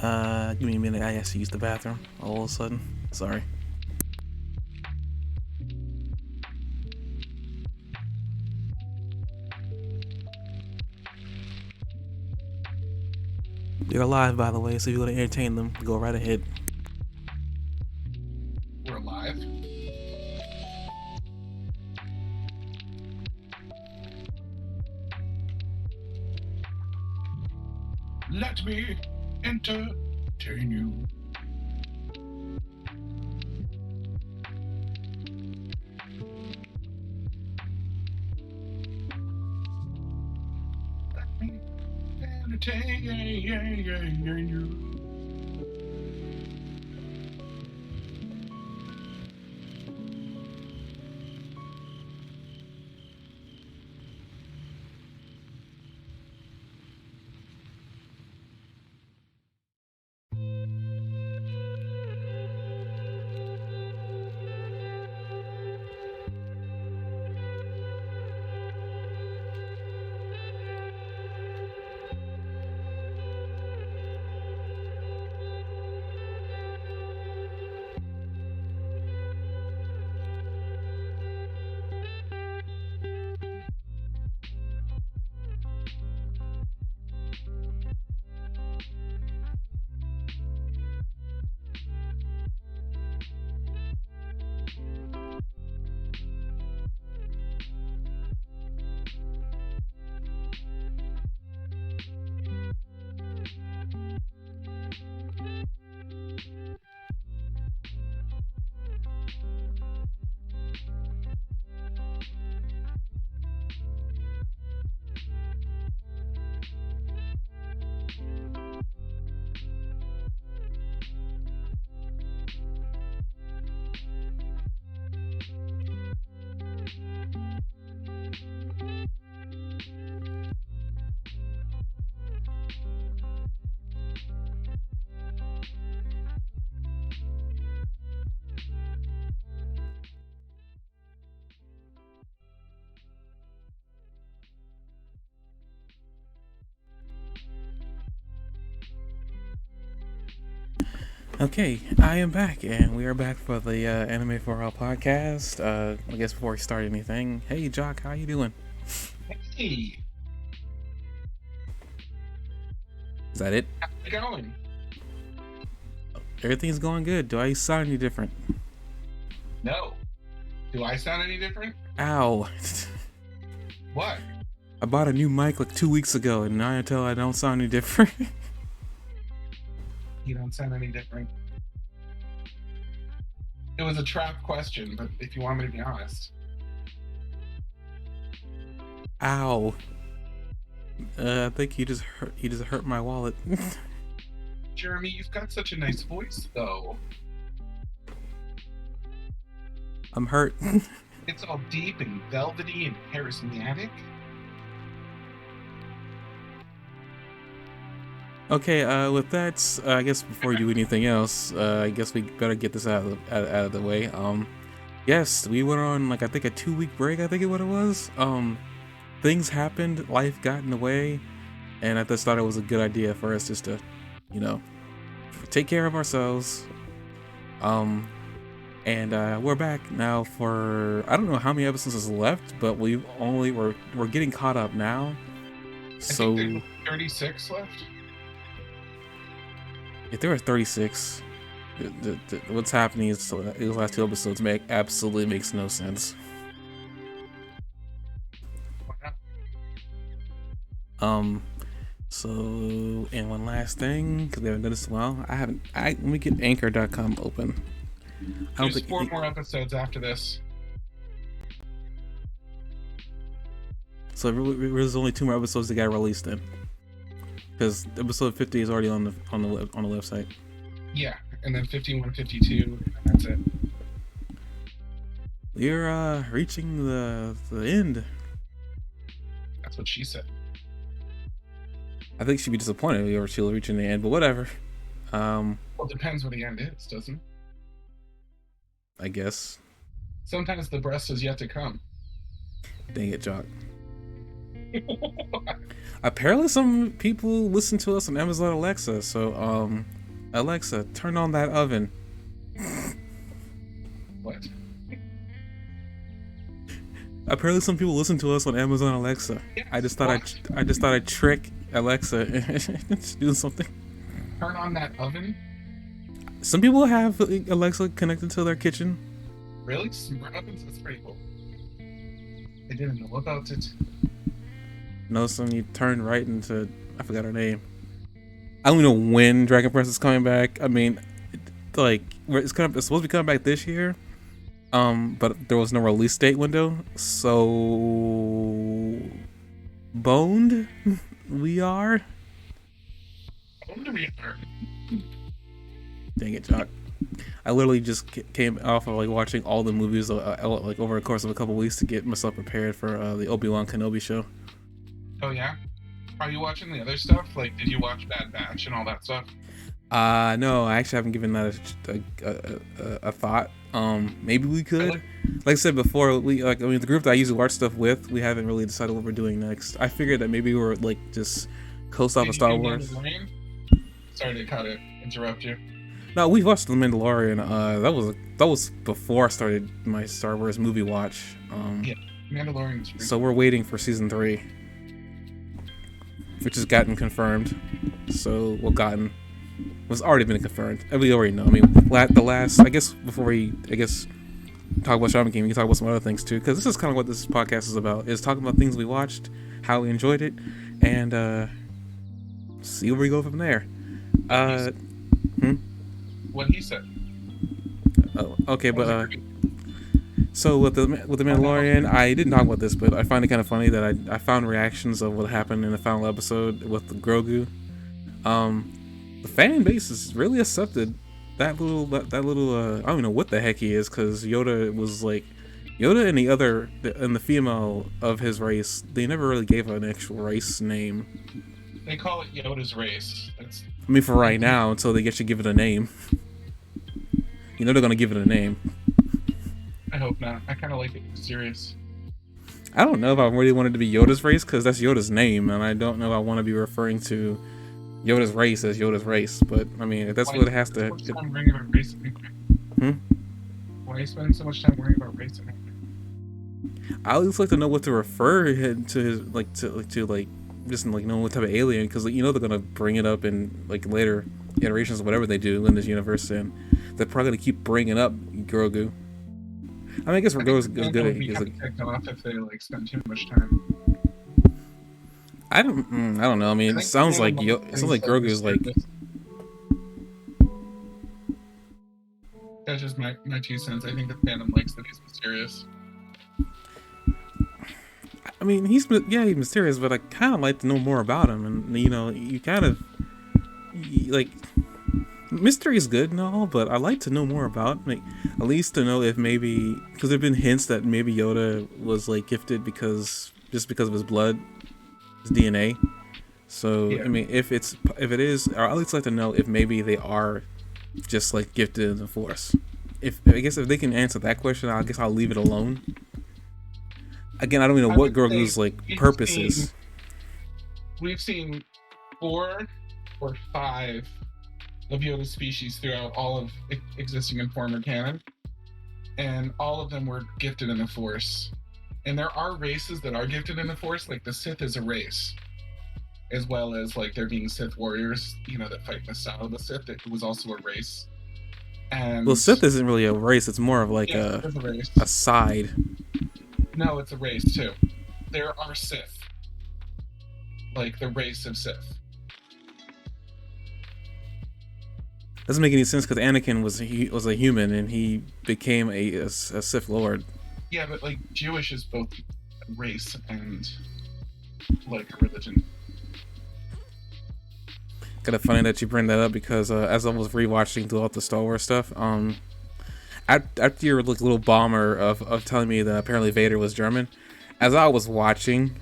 Give me a minute. I have to use the bathroom all of a sudden. Sorry. They're alive, by the way, so if you want to entertain them, go right ahead. We're alive. Let me entertain you. Let me entertain you. Okay, I am back, and we are back for the Anime4ALL podcast. I guess before we start anything, hey Jock, how you doing? Hey, Is that it? how's it going? Everything's going good. Do I sound any different? No. Do I sound any different? Ow. What? I bought a new mic like 2 weeks ago, and now until I don't sound any different. You don't sound any different. It was a trap question, but if you want me to be honest. Ow. I think you just hurt my wallet. Jeremy, you've got such a nice voice, though. I'm hurt. It's all deep and velvety and charismatic. Okay, with that, I guess before you do anything else, I guess we better get this out of the way. Yes, we went on like I think a 2-week break. I think it what it was. Things happened, life got in the way, and I just thought it was a good idea for us just to, take care of ourselves. And we're back now for I don't know how many episodes is left, but we're getting caught up now. So I think there's 36 left. If there are 36, what's happening is these last 2 episodes absolutely makes no sense. Why not? So, and one last thing, because we haven't done this in a while, let me get Anchor.com open. There's 4 more episodes after this. So there's only 2 more episodes that got released then. Because episode 50 is already on the website. Yeah, and then 51, 52, and that's it. We're reaching the end. That's what she said. I think she'd be disappointed if she'll reaching the end, but whatever. Well, it depends where the end is, doesn't it? I guess. Sometimes the breast is yet to come. Dang it, Jock. Apparently some people listen to us on Amazon Alexa, so Alexa, turn on that oven. What? Apparently, some people listen to us on Amazon Alexa. Yes, I just thought what? I'd trick Alexa into doing something. Turn on that oven? Some people have Alexa connected to their kitchen. Really? Smart ovens? That's pretty cool. I didn't know about it. No, some you turn right into, I forgot her name. I don't even know when Dragon Prince is coming back. I mean, like it's supposed to be coming back this year. But there was no release date window, so boned we are. Boned we are. Dang it, Jock. I literally just came off of like watching all the movies like over the course of a couple weeks to get myself prepared for the Obi-Wan Kenobi show. Oh yeah? Are you watching the other stuff? Like, did you watch Bad Batch and all that stuff? No, I actually haven't given that a thought. Maybe we could. Like I said before, the group that I usually watch stuff with, we haven't really decided what we're doing next. I figured that maybe we were like just coast off of Star Wars. Sorry to cut it, interrupt you. No, we watched The Mandalorian. That was before I started my Star Wars movie watch. Yeah, Mandalorian. So we're waiting for season 3, which has gotten confirmed. So was already been confirmed. We already know. I mean, the last, I guess before we talk about Shaman King, we can talk about some other things too, because this is kind of what this podcast is about: is talking about things we watched, how we enjoyed it, and see where we go from there. What he said. Oh, okay, but so with the Mandalorian, I didn't talk about this, but I find it kind of funny that I found reactions of what happened in the final episode with the Grogu. The fan base has really accepted that little I don't even know what the heck he is, because Yoda was like, Yoda and the female of his race, they never really gave an actual race name. They call it Yoda's race. I mean, for right now, until they should give it a name. You know they're gonna give it a name. I hope not. I kind of like it serious. I don't know if I really want it to be Yoda's race, because that's Yoda's name, and I don't know if I want to be referring to Yoda's race as Yoda's race. But I mean, if that's what it has to. Why are you spending so much time worrying about race? I always like to know what to refer him to his just like know what type of alien, because you know they're gonna bring it up in like later iterations of whatever they do in this universe, and they're probably gonna keep bringing up Grogu. I mean, I guess Grogu is good. He's kicked off if they like spend too much time. I don't know. I mean, it sounds like Grogu is like. That's just my 2 cents. I think the fandom likes that he's mysterious. I mean, he's mysterious, but I kind of like to know more about him, and you kind of like mystery is good and all, but I like to know more about, like, at least to know if maybe, because there've been hints that maybe Yoda was like gifted because of his blood, his DNA. So yeah. I mean, if it is, or at least like to know if maybe they are just like gifted in the Force. I guess if they can answer that question, I guess I'll leave it alone. Again, I don't even know what Grogu's like purpose is. We've seen 4 or 5 of Yoda's species throughout all of existing and former canon, and all of them were gifted in the Force. And there are races that are gifted in the Force, like the Sith is a race, as well as like there being Sith warriors, that fight in the style of the Sith. It was also a race. And well, Sith isn't really a race; it's more of like a side. No, it's a race too. There are Sith, like the race of Sith. Doesn't make any sense because Anakin was a human and he became a Sith Lord. Yeah, but like Jewish is both a race and like a religion. Kind of funny that you bring that up because as I was rewatching throughout the Star Wars stuff, after your like little bomber of telling me that apparently Vader was German, as I was watching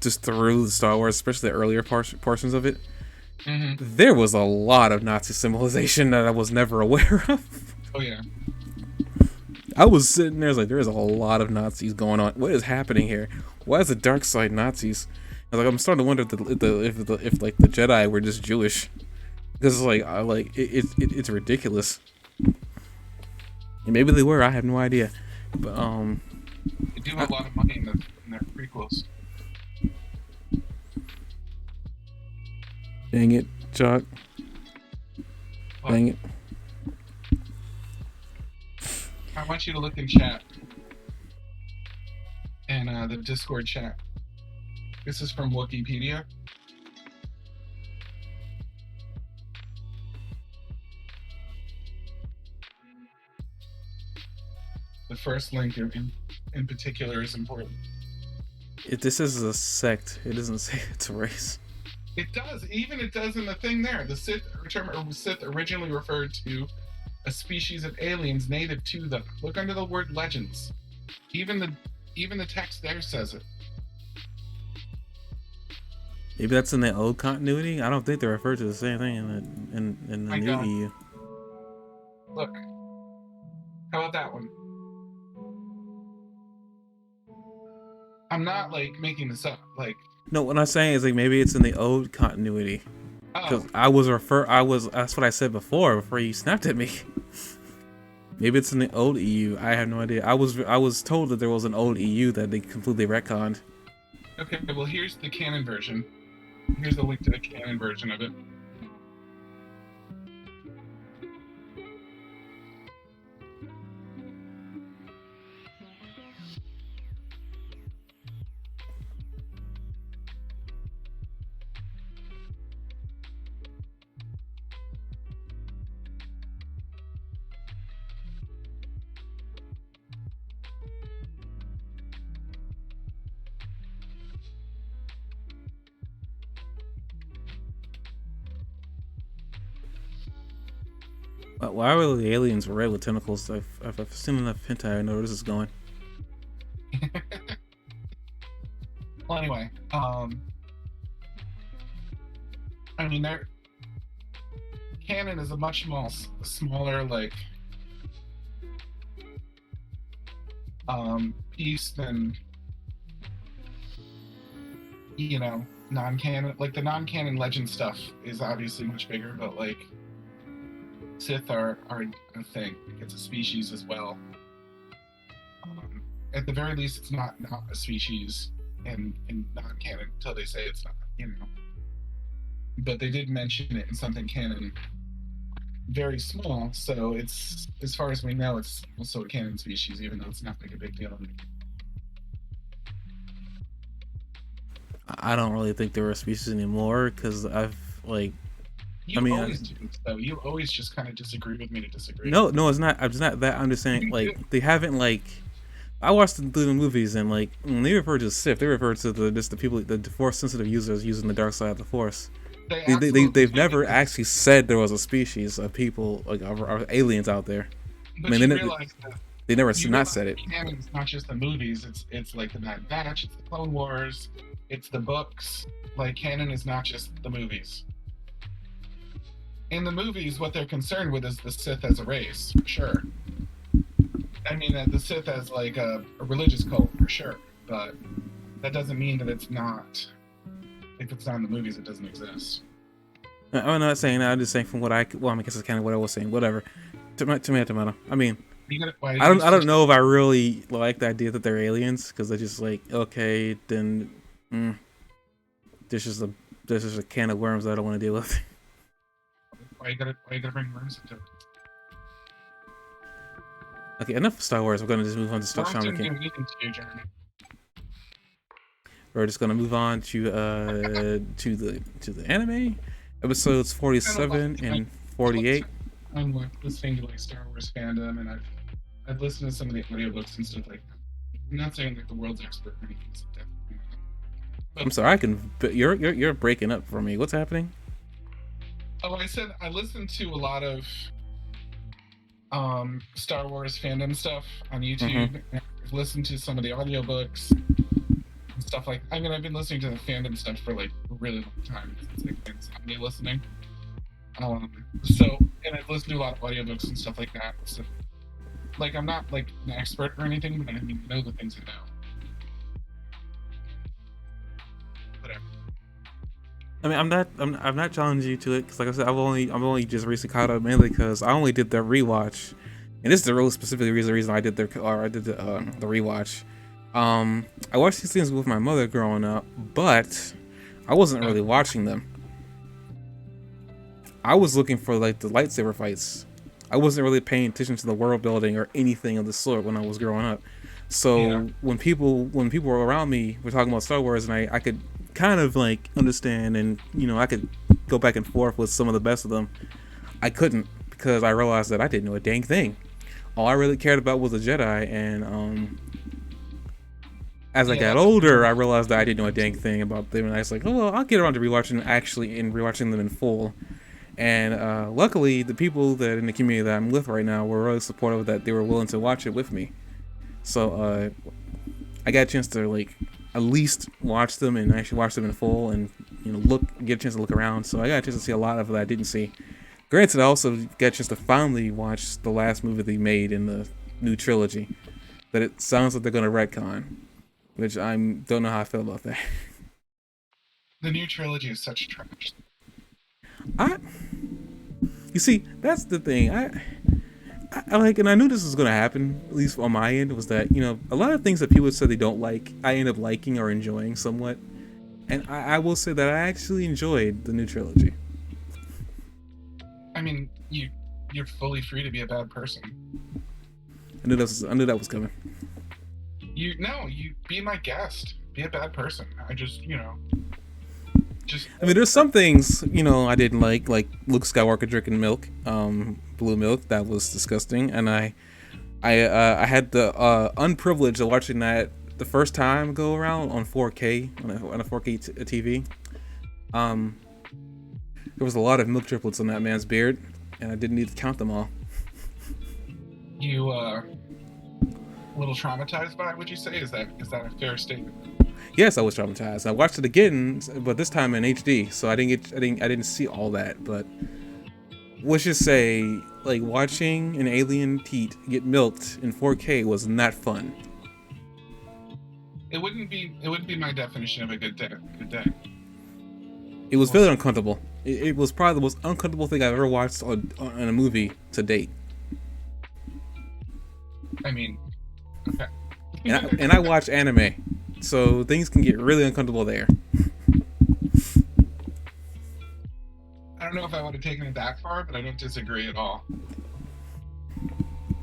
just through the Star Wars, especially the earlier portions of it, there was a lot of Nazi symbolization that I was never aware of. Oh yeah. I was sitting there, like, there's a lot of Nazis going on. What is happening here? Why is the dark side Nazis? I'm starting to wonder if the Jedi were just Jewish. Because it's like it's ridiculous. And maybe they were. I have no idea. But They do I, have a lot of money in their prequels. dang it, Chuck. But Dang it. I want you to look in chat and the Discord chat. This is from Wikipedia. The first link in particular is important. If this is a sect, it doesn't say it's a race. It does. Even it does in the thing there. The term Sith originally referred to a species of aliens native to them. Look under the word legends. Even the text there says it. Maybe that's in the old continuity. I don't think they refer to the same thing in the new EU. Look. How about that one? I'm not like making this up. Like, no, what I'm saying is like maybe it's in the old continuity. Because that's what I said before you snapped at me. Maybe it's in the old EU. I have no idea. I was told that there was an old EU that they completely retconned. Okay, well here's the canon version. Here's the link to the canon version of it. Why were the aliens red with tentacles? I've seen enough hentai. I know where this is going. Well, anyway, I mean, their canon is a much smaller, like, piece than, you know, non-canon. Like, the non-canon legend stuff is obviously much bigger, but, like, Sith are a thing. It's a species as well. At the very least, it's not a species in non-canon until they say it's not, you know. But they did mention it in something canon, very small. So it's, as far as we know, it's also a canon species, even though it's not like a big deal. I don't really think they were a species anymore because I've like. You always do, though. You always just kind of disagree with me to disagree. No, it's not. I'm just not that. I'm just saying, like, they haven't, like. I watched the movies, and, like, when they refer to Sith, they refer to the people, the Force-sensitive users using the dark side of the Force. They've never actually said there was a species of people, like, of aliens out there. But I mean, they never not said it. Canon is not just the movies. It's like the Bad Batch, it's the Clone Wars, it's the books. Like, canon is not just the movies. In the movies, what they're concerned with is the Sith as a race, for sure. I mean, the Sith as like a religious cult, for sure. But that doesn't mean that it's not. If it's not in the movies, it doesn't exist. I'm not saying that. I'm just saying from what I guess it's kind of what I was saying. Whatever. Tomato. I mean, I don't know if I really like the idea that they're aliens because they're just like, okay, then this is a can of worms that I don't want to deal with. Why you gotta bring worms into it? Okay, enough of Star Wars. We're gonna just move on to Shaman King. We're just gonna move on to the anime episodes 47 and 48. I'm like listening to like Star Wars fandom, and I've listened to some of the audiobooks and stuff like that. I'm not saying like the world's expert or anything. I'm sorry, but you're breaking up for me. What's happening? Oh, I said I listened to a lot of Star Wars fandom stuff on YouTube. Mm-hmm. And I've listened to some of the audiobooks and stuff like. I mean, I've been listening to the fandom stuff for like a really long time. It's like insomnia listening. And I've listened to a lot of audiobooks and stuff like that. So, like, I'm not like an expert or anything, but I mean, I know the things I know. Whatever. I mean, I'm not challenging you to it because, like I said, I'm only just recently caught up mainly because I only did the rewatch, and this is the real specific reason I did the rewatch. I watched these things with my mother growing up, but I wasn't really watching them. I was looking for like the lightsaber fights. I wasn't really paying attention to the world building or anything of the sort when I was growing up. Yeah. So when people were around me were talking about Star Wars, and I could kind of like understand, and I could go back and forth with some of the best of them, I couldn't because I realized that I didn't know a dang thing. All I really cared about was the Jedi, and as I Yeah, got that's older, I realized that I didn't know a dang thing about them, and I was like, oh well, I'll get around to rewatching them in full. And luckily, the people that in the community that I'm with right now were really supportive that they were willing to watch it with me. So I got a chance to like at least watch them and actually watch them in full, and get a chance to look around. So I got a chance to see a lot of it I didn't see. Granted, I also got a chance to finally watch the last movie they made in the new trilogy. That it sounds like they're gonna retcon, which I don't know how I feel about that. the new trilogy is such trash. I You see, that's the thing. I like, and I knew this was gonna happen. At least on my end, was that a lot of things that people said they don't like, I end up liking or enjoying somewhat. And I will say that I actually enjoyed the new trilogy. I mean, you're fully free to be a bad person. I knew that was coming. You be my guest. Be a bad person. I just just. I mean, there's some things I didn't like Luke Skywalker drinking milk, blue milk. That was disgusting, and I had the unprivilege of watching that the first time go around on 4K on a 4K TV. There was a lot of milk triplets on that man's beard, and I didn't need to count them all. You a little traumatized by it, would you say? Is that a fair statement? Yes, I was traumatized. I watched it again, but this time in HD, so I didn't see all that. But let's just say, like, watching an alien teat get milked in 4K was not fun. It wouldn't be my definition of a good day. It was very uncomfortable. It was probably the most uncomfortable thing I've ever watched on a movie to date. I mean, okay. And I watch anime, so things can get really uncomfortable there. I don't know if I would have taken it that far, but I don't disagree at all.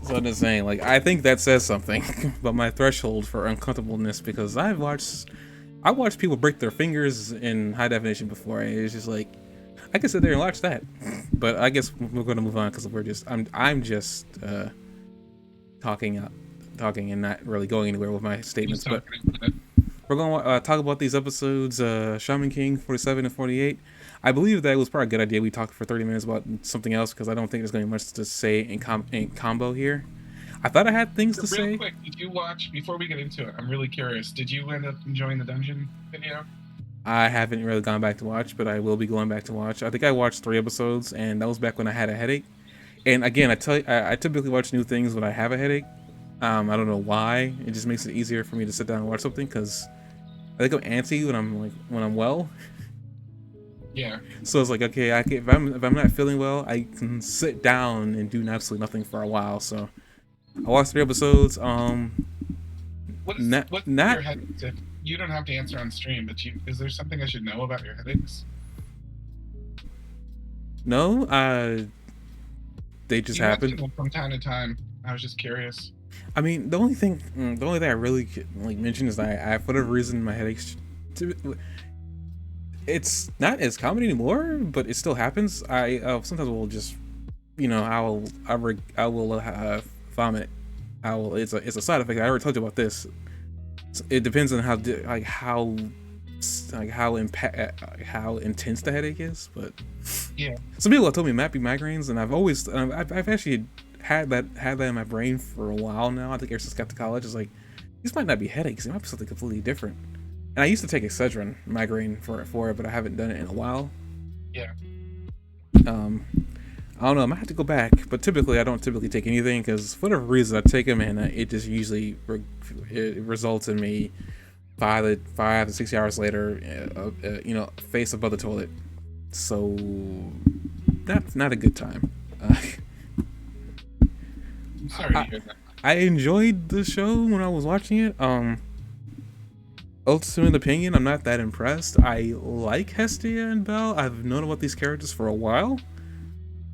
So I'm just saying, like, I think that says something about my threshold for uncomfortableness, because I watched people break their fingers in high definition before, and it's just like, I could sit there and watch that. But I guess we're going to move on because I'm just talking and not really going anywhere with my statements. But we're going to talk about these episodes, Shaman King 47 and 48. I believe that it was probably a good idea we talked for 30 minutes about something else, because I don't think there's going to be much to say in combo here. I thought I had things to say. Real quick, did you watch, before we get into it, I'm really curious, did you end up enjoying the dungeon video? I haven't really gone back to watch, but I will be going back to watch. I think I watched 3 episodes, and that was back when I had a headache. And again, I typically watch new things when I have a headache. I don't know why. It just makes it easier for me to sit down and watch something, because I think I'm antsy when I'm well. Yeah. So it's like, okay, if I'm not feeling well, I can sit down and do absolutely nothing for a while. So I watched 3 episodes. What's your headaches? If you don't have to answer on stream, but is there something I should know about your headaches? No, they just happen from time to time. I was just curious. I mean, the only thing I really like mention is that I, for whatever reason, my headaches. It's not as common anymore, but it still happens. I sometimes will just, I will vomit. It's a side effect. I already told you about this. It depends on how intense the headache is, but yeah, some people have told me it might be migraines, and I've actually had that in my brain for a while now. I think ever since I got to college, it's like, these might not be headaches, it might be something completely different. And I used to take Excedrin migraine for it, but I haven't done it in a while. Yeah. I don't know, I might have to go back, but typically I don't take anything, because for whatever reason I take them, and it just usually it results in me 5 to 6 hours later, face above the toilet. So that's not a good time. I'm sorry to hear that. I enjoyed the show when I was watching it. Ultimate opinion, I'm not that impressed. I like Hestia and Belle. I've known about these characters for a while.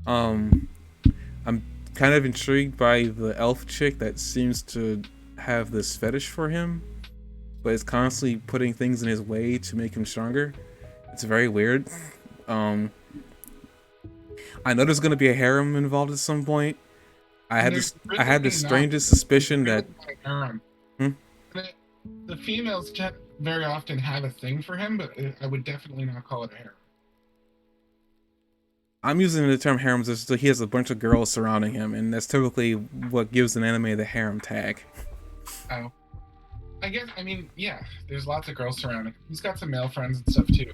I'm kind of intrigued by the elf chick that seems to have this fetish for him, but is constantly putting things in his way to make him stronger. It's very weird. I know there's gonna be a harem involved at some point. I had the strangest suspicion that the females very often have a thing for him, but I would definitely not call it a harem. I'm using the term harem just so he has a bunch of girls surrounding him, and that's typically what gives an anime the harem tag. Oh. Yeah, there's lots of girls surrounding him. He's got some male friends and stuff too.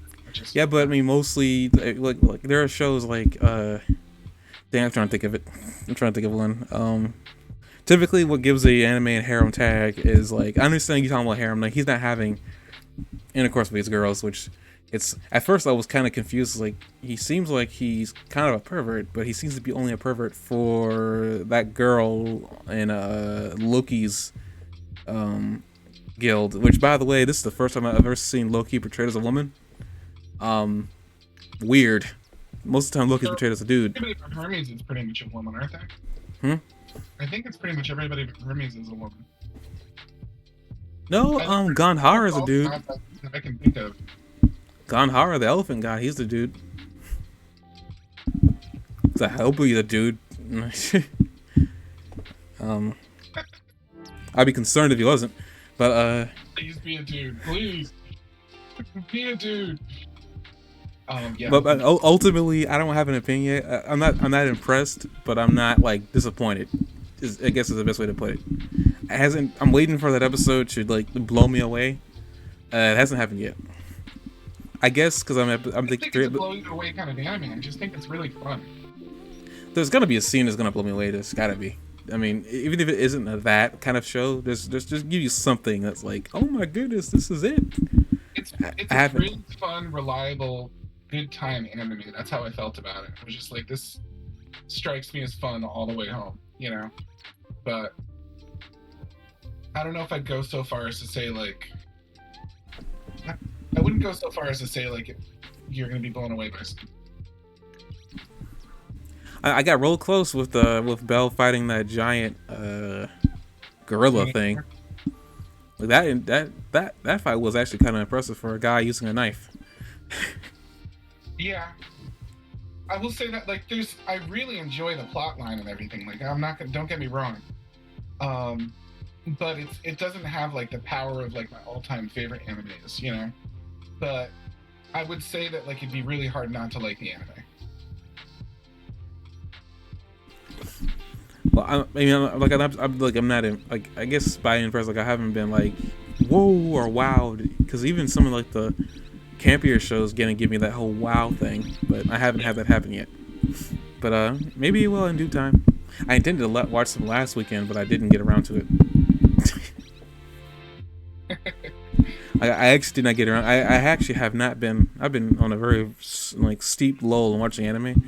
Yeah, but I mean, mostly, like there are shows like, I'm trying to think of it. I'm trying to think of one. Typically what gives the anime a harem tag is, like, I understand you talking about harem, like, he's not having intercourse with these girls, which it's, at first I was kind of confused, like, he seems like he's kind of a pervert, but he seems to be only a pervert for that girl in Loki's guild, which, by the way, this is the first time I've ever seen Loki portrayed as a woman. Weird. Most of the time Loki's portrayed as a dude. Hermes is pretty much a woman, aren't they? I think it's pretty much everybody but Hermes is a woman. No, Ganhar is a dude. I can think of. Ganhar, the elephant guy, he's the dude. I hope he's a dude. I'd be concerned if he wasn't. But please be a dude, please. Be a dude. Yeah. But ultimately, I don't have an opinion yet. I'm not impressed, but I'm not, like, disappointed. I guess is the best way to put it. I'm waiting for that episode to, like, blow me away. It hasn't happened yet. I guess because I'm thinking it's a blowing away kind of anime. I just think it's really fun. There's gonna be a scene that's gonna blow me away. There's gotta be. I mean, even if it isn't that kind of show, there's just give you something that's like, oh my goodness, this is it. It's a really fun, reliable, good time anime. That's how I felt about it. I was just like, this strikes me as fun all the way home, you know? But I don't know if I'd go so far as to say, like, I wouldn't go so far as to say, like, you're going to be blown away by something. I got real close with Belle fighting that giant gorilla thing. Like that fight was actually kind of impressive for a guy using a knife. Yeah, I will say that, like, I really enjoy the plot line and everything. Like, don't get me wrong, but it doesn't have, like, the power of, like, my all-time favorite animes, you know. But I would say that, like, it'd be really hard not to like the anime. Well, I'm not in, like, I guess by impressed, like, I haven't been like, whoa or wowed, because even some of, like, the campier shows gonna give me that whole wow thing, but I haven't had that happen yet. But maybe it will in due time. I intended to watch some last weekend, but I didn't get around to it. I actually did not get around. I actually have not been. I've been on a very, like, steep lull in watching anime.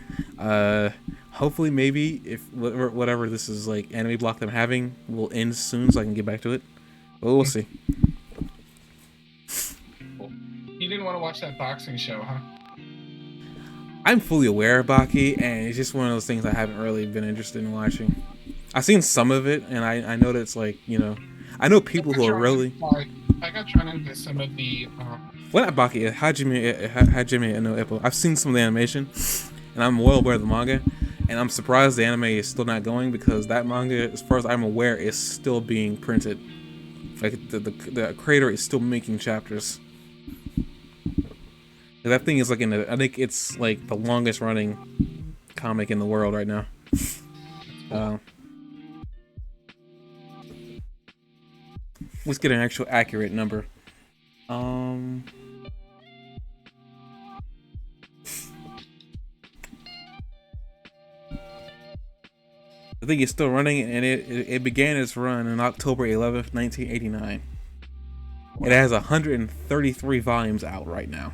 Hopefully, maybe if whatever this is, like, anime block that I'm having will end soon, so I can get back to it. But we'll see. You didn't want to watch that boxing show, huh? I'm fully aware of Baki, and it's just one of those things I haven't really been interested in watching. I've seen some of it, and I know that it's, like, you know, I know people who are really. I got drawn into some of the. Well, not Baki, Hajime no Ippo. I've seen some of the animation, and I'm well aware of the manga, and I'm surprised the anime is still not going, because that manga, as far as I'm aware, is still being printed. Like, the creator is still making chapters. That thing is, like, I think it's, like, the longest running comic in the world right now. Let's get an actual accurate number. I think it's still running, and it began its run on October 11th, 1989. It has 133 volumes out right now.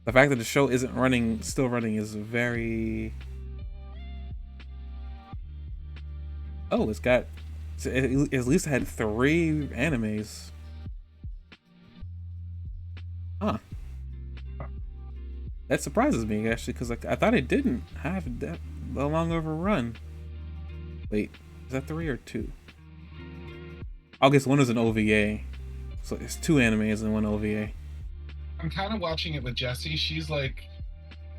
The fact that the show isn't still running is very... Oh, it's got... It at least had 3 animes. Huh. That surprises me, actually, because I thought it didn't have that long of a run. Wait, is that 3 or 2? I guess one is an OVA. So it's 2 animes and 1 OVA. I'm kind of watching it with Jessie. She's like,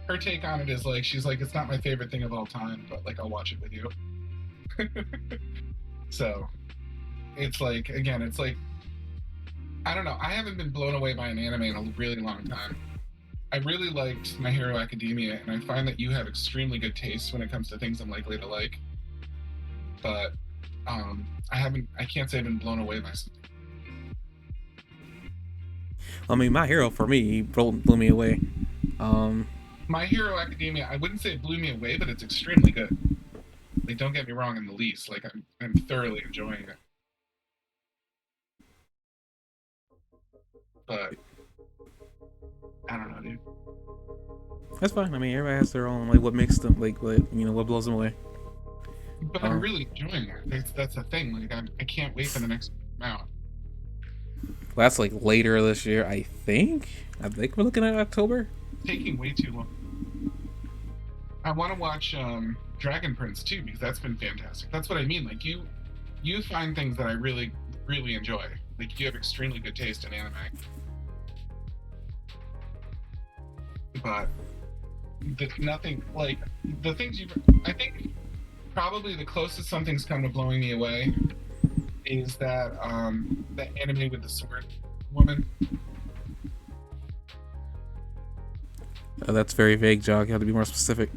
her take on it is like, she's like, it's not my favorite thing of all time, but like, I'll watch it with you. So it's like, again, it's like, I don't know. I haven't been blown away by an anime in a really long time. I really liked My Hero Academia, and I find that you have extremely good taste when it comes to things I'm likely to like. But I can't say I've been blown away by something. I mean, My Hero, for me, blew me away. My Hero Academia, I wouldn't say it blew me away, but it's extremely good. Like, don't get me wrong in the least. Like, I'm thoroughly enjoying it. But I don't know, dude. That's fine. I mean, everybody has their own, like, what makes them, like, what blows them away. But I'm really enjoying it. That's the thing. Like, I can't wait for the next amount. Well, that's like later this year, I think. I think we're looking at October. It's taking way too long. I want to watch Dragon Prince too, because that's been fantastic. That's what I mean. Like, you find things that I really, really enjoy. Like, you have extremely good taste in anime. But nothing like the things I think probably the closest something's come to blowing me away is that that anime with the sword woman. That's very vague, Jog. You have to be more specific.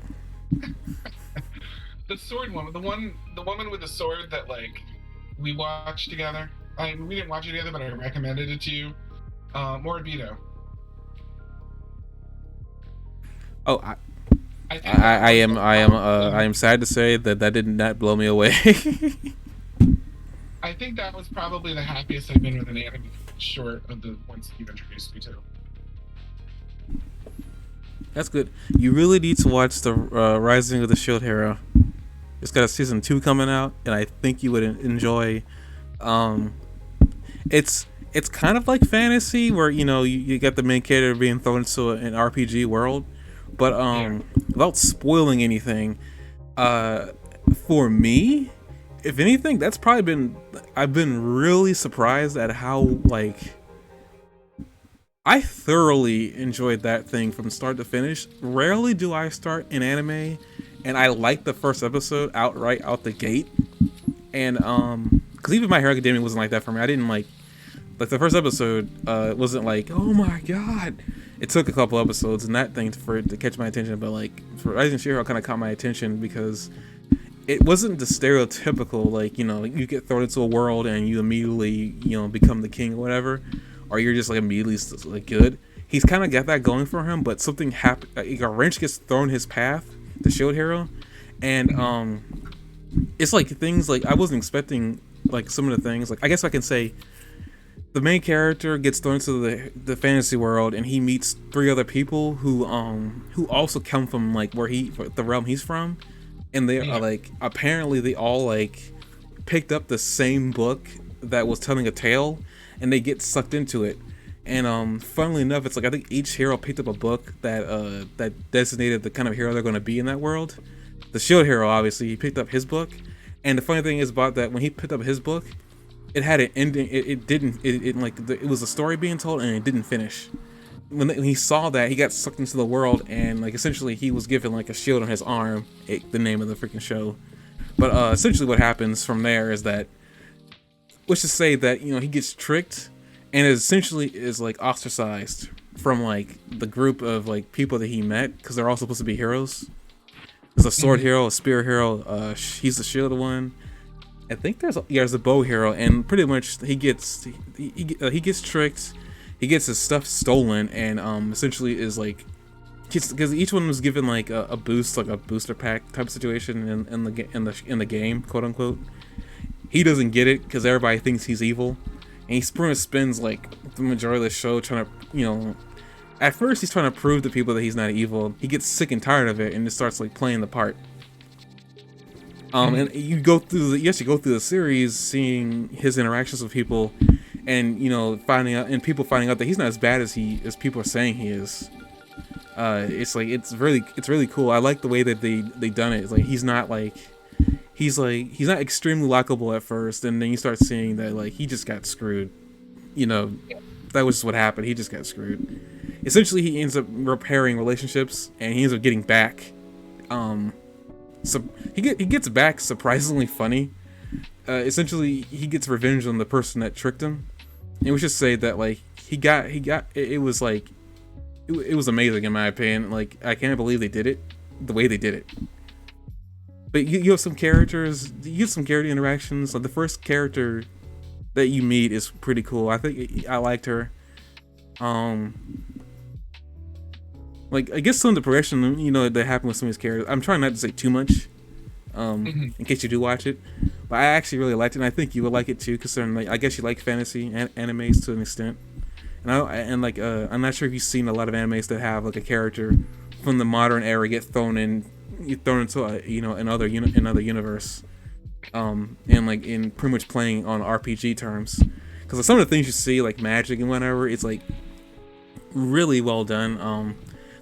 The sword woman, the woman with the sword that like we watched together. We didn't watch it together, but I recommended it to you. Moribito. Oh, I am sad to say that did not blow me away. I think that was probably the happiest I've been with an anime, short of the ones you've introduced me to. That's good. You really need to watch the Rising of the Shield Hero. It's got a season 2 coming out, and I think you would enjoy. It's kind of like fantasy, where you get the main character being thrown into an RPG world, but without spoiling anything, for me, if anything, that's probably I've been really surprised at how, like, I thoroughly enjoyed that thing from start to finish. Rarely do I start an anime and I like the first episode outright out the gate, and because even My Hero Academia wasn't like that for me. I didn't like the first episode. It wasn't like, oh my god. It took a couple episodes and that thing for it to catch my attention, but like for Rising Shiro, kind of caught my attention because it wasn't the stereotypical, like, you get thrown into a world and you immediately, become the king or whatever, or you're just like immediately like good. He's kind of got that going for him, but something happened. Like, a wrench gets thrown his path, the Shield Hero, and it's like things like I wasn't expecting. Like some of the things, like I guess I can say, the main character gets thrown into the fantasy world, and he meets 3 other people who also come from like the realm he's from, and they are like, apparently they all like picked up the same book that was telling a tale, and they get sucked into it. And funnily enough, it's like I think each hero picked up a book that designated the kind of hero they're going to be in that world. The Shield Hero, obviously, he picked up his book, and the funny thing is about that, when he picked up his book, it had an ending. It was a story being told, and it didn't finish. When he saw that, he got sucked into the world, and like essentially he was given like a shield on his arm, the name of the freaking show. But essentially what happens from there is that, let's just say that he gets tricked, and essentially is like ostracized from like the group of like people that he met, because they're all supposed to be heroes. There's a sword hero, a spear hero. He's the shield one. I think there's a bow hero, and pretty much he gets tricked. He gets his stuff stolen, and essentially is like, because each one was given like a boost, like a booster pack type situation in the game, quote unquote. he doesn't get it because everybody thinks he's evil, and he pretty much spends like the majority of the show trying to, you know, at first he's trying to prove to people that he's not evil. He gets sick and tired of it and just starts like playing the part. And you go through the series seeing his interactions with people, and you know, people finding out that he's not as bad as people are saying he is. It's like it's really cool. I like the way that they done it. It's like he's not extremely likable at first, and then you start seeing that like he just got screwed. You know, that was what happened. He just got screwed. Essentially, he ends up repairing relationships, and he ends up getting back. So he gets back surprisingly funny. Essentially, he gets revenge on the person that tricked him. And we should say that like it was like it was amazing in my opinion. Like I can't believe they did it the way they did it. But you have some characters, you have some character interactions. Like the first character that you meet is pretty cool. I think I liked her. Like I guess some of the progression, you know, that happened with some of these characters. I'm trying not to say too much, in case you do watch it. But I actually really liked it, and I think you would like it too, considering like I guess you like fantasy animes to an extent. And I'm not sure if you've seen a lot of animes that have like a character from the modern era get thrown into another universe, and like in pretty much playing on RPG terms. Because some of the things you see like magic and whatever, it's like really well done.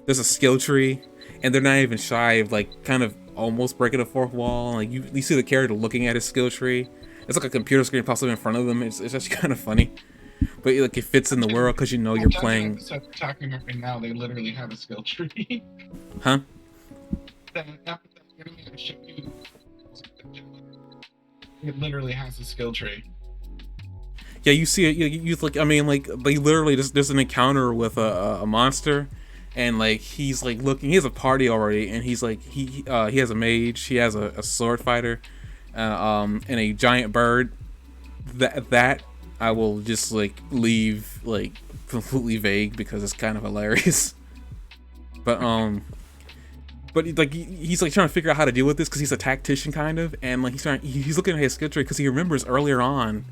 There's a skill tree, and they're not even shy of like kind of almost breaking a fourth wall. Like you see the character looking at his skill tree. It's like a computer screen possibly in front of them. It's actually kind of funny, but like it fits in the world because you know you're playing. Talking about right now, they literally have a skill tree. Huh? It literally has a skill tree. Yeah, you see it. You like. I mean, like they literally there's an encounter with a monster. And like he's like looking, he has a party already, and he's like he has a mage, he has a sword fighter, and a giant bird. That I will just like leave like completely vague because it's kind of hilarious. But like he's like trying to figure out how to deal with this because he's a tactician kind of, and like he's looking at his skill tree because he remembers earlier on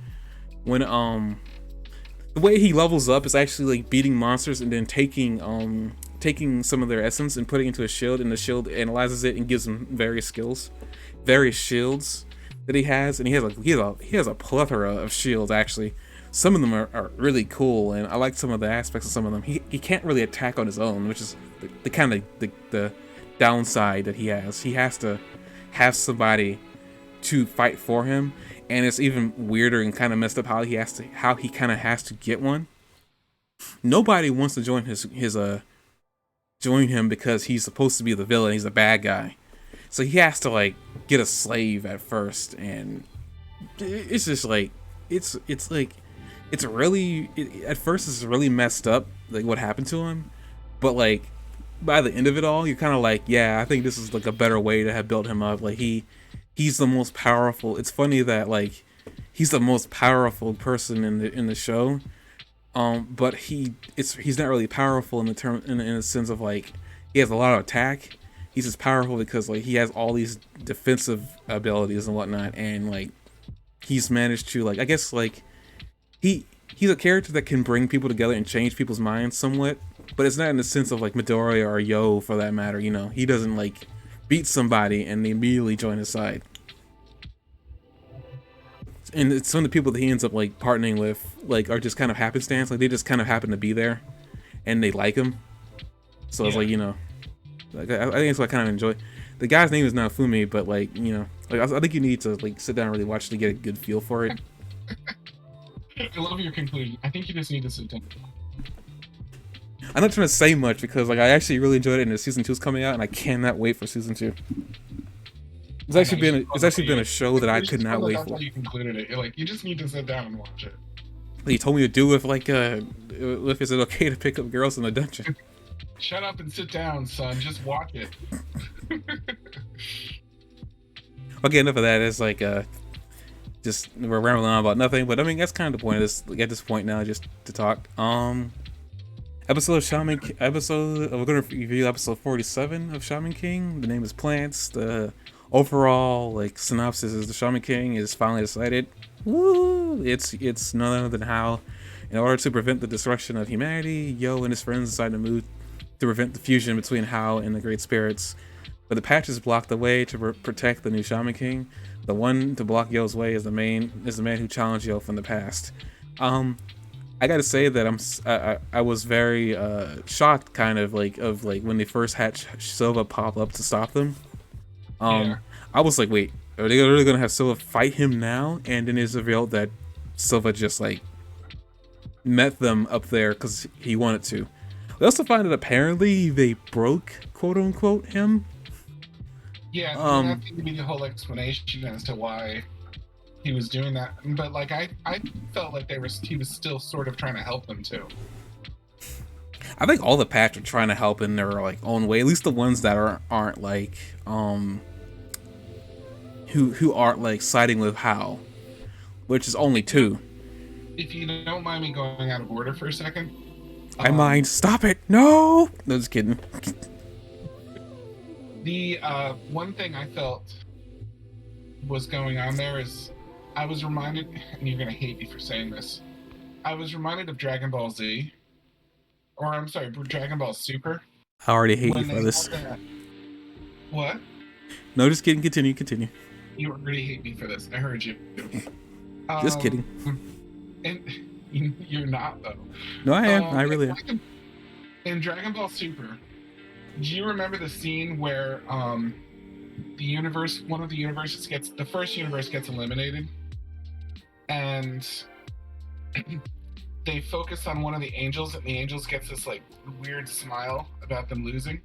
when the way he levels up is actually like beating monsters and then taking some of their essence and putting it into a shield, and the shield analyzes it and gives him various shields that he has, and he has a plethora of shields actually. Some of them are really cool, and I like some of the aspects of some of them. He can't really attack on his own, which is the kind of the downside that he has. He has to have somebody to fight for him, and it's even weirder and kind of messed up how he kind of has to get one. Nobody wants to join him because he's supposed to be the villain. He's a bad guy, so he has to like get a slave at first, and it's just like it's really at first it's really messed up like what happened to him, but like by the end of it all you're kind of like, yeah, I think this is like a better way to have built him up. Like he's the most powerful. It's funny that like he's the most powerful person in the show. But he's not really powerful in the sense of like he has a lot of attack. He's just powerful because like he has all these defensive abilities and whatnot, and like he's managed to like I guess like he's a character that can bring people together and change people's minds somewhat, but it's not in the sense of like Midoriya or Yo for that matter. You know, he doesn't like beat somebody and they immediately join his side. And it's some of the people that he ends up like partnering with like are just kind of happenstance. Like they just kind of happen to be there, and they like him. So it's like, you know, like I think it's what I kind of enjoy. The guy's name is Naofumi, but like, you know, like I think you need to like sit down and really watch to get a good feel for it. I love your conclusion. I think you just need to sit down. I'm not trying to say much because like I actually really enjoyed it, and the season 2 is coming out, and I cannot wait for season 2. It's actually been a show that I could not wait for. You concluded it. You're like, you just need to sit down and watch it. He told me to do with like if is it okay to pick up girls in the dungeon? Shut up and sit down, son. Just watch it. Okay, enough of that. It's like just we're rambling on about nothing, but I mean that's kind of the point of this. Like, at this point now, just to talk. We're gonna review episode 47 of Shaman King. The name is Plants. The overall, like, synopsis is the Shaman King is finally decided. Woo! It's none other than how, in order to prevent the destruction of humanity, Yo and his friends decide to move to prevent the fusion between Hao and the Great Spirits. But the patches block the way to protect the new Shaman King. The one to block Yo's way is the man who challenged Yo from the past. I gotta say that I was very shocked, kind of like when they first had Silva pop up to stop them. Yeah. I was like, wait, are they really gonna have Silva fight him now? And then it's revealed that Silva just like met them up there because he wanted to. We also find that apparently they broke, quote unquote, him. Yeah, I mean, that seemed to be the whole explanation as to why he was doing that. But like, I felt like he was still sort of trying to help them too. I think all the patch are trying to help in their like own way. At least the ones that aren't like who aren't like siding with Hao, which is only 2. If you don't mind me going out of order for a second. I mind. Stop it. No, just kidding. The one thing I felt was going on there is I was reminded, and you're gonna hate me for saying this, I was reminded of Dragon Ball Z, or I'm sorry, Dragon Ball Super. I already hate you for this. What? No, just kidding. Continue. You already hate me for this. I heard you. Just kidding. And you're not though. No, I am. I really am. In Dragon Ball Super, do you remember the scene where one of the universes the first universe gets eliminated, and they focus on one of the angels, and the angels gets this like weird smile about them losing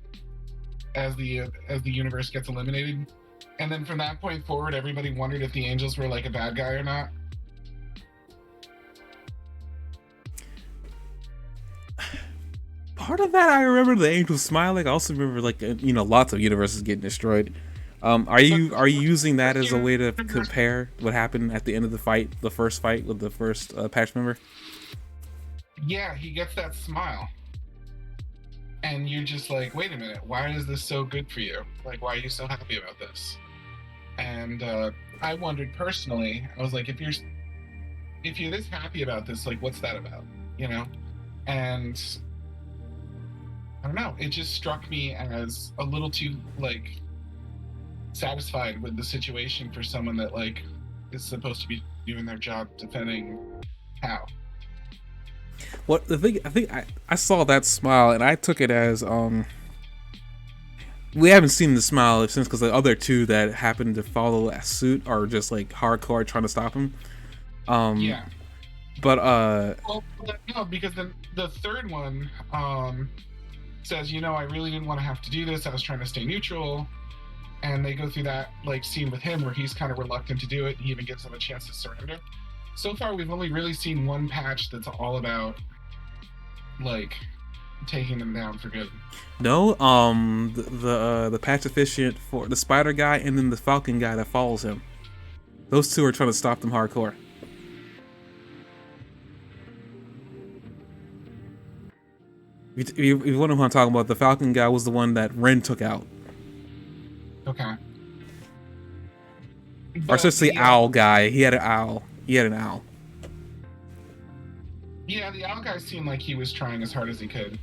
as the universe gets eliminated, and then from that point forward, everybody wondered if the angels were like a bad guy or not. Part of that I remember the angels smiling. I also remember like lots of universes getting destroyed. Are you using that as a way to compare what happened at the end of the first fight with the first patch member? Yeah, he gets that smile, and you're just like, wait a minute, why is this so good for you? Like, why are you so happy about this? And I wondered personally, I was like, if you're this happy about this, like, what's that about? And I don't know, it just struck me as a little too like satisfied with the situation for someone that like is supposed to be doing their job defending Hao. What the thing? I think I saw that smile and I took it as we haven't seen the smile since, because the other 2 that happened to follow suit are just like hardcore trying to stop him. Yeah. But well, no, because then the third one says, I really didn't want to have to do this. I was trying to stay neutral. And they go through that like scene with him where he's kind of reluctant to do it. He even gives them a chance to surrender. So far, we've only really seen one patch that's all about like taking them down for good. No, the patch efficient for the spider guy and then the falcon guy that follows him. Those 2 are trying to stop them hardcore. If you wonder who I'm talking about, the falcon guy was the one that Ren took out. Okay. Or just the owl guy. He had an owl. Yeah, the owl guy seemed like he was trying as hard as he could.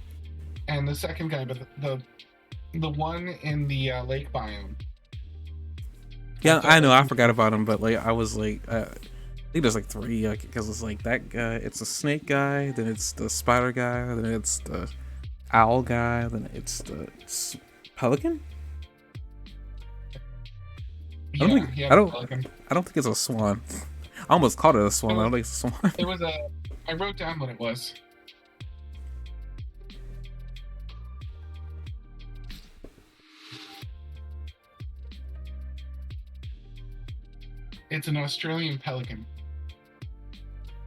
And the second guy, but the one in the lake biome. Yeah, I know. I forgot about him, but like I was like, I think there's like 3, because it's like that guy. It's a snake guy, then it's the spider guy, then it's the owl guy, then it's the pelican. I don't think it's a swan. I almost called it a swan. I don't think it's a swan. It was I wrote down what it was. It's an Australian pelican.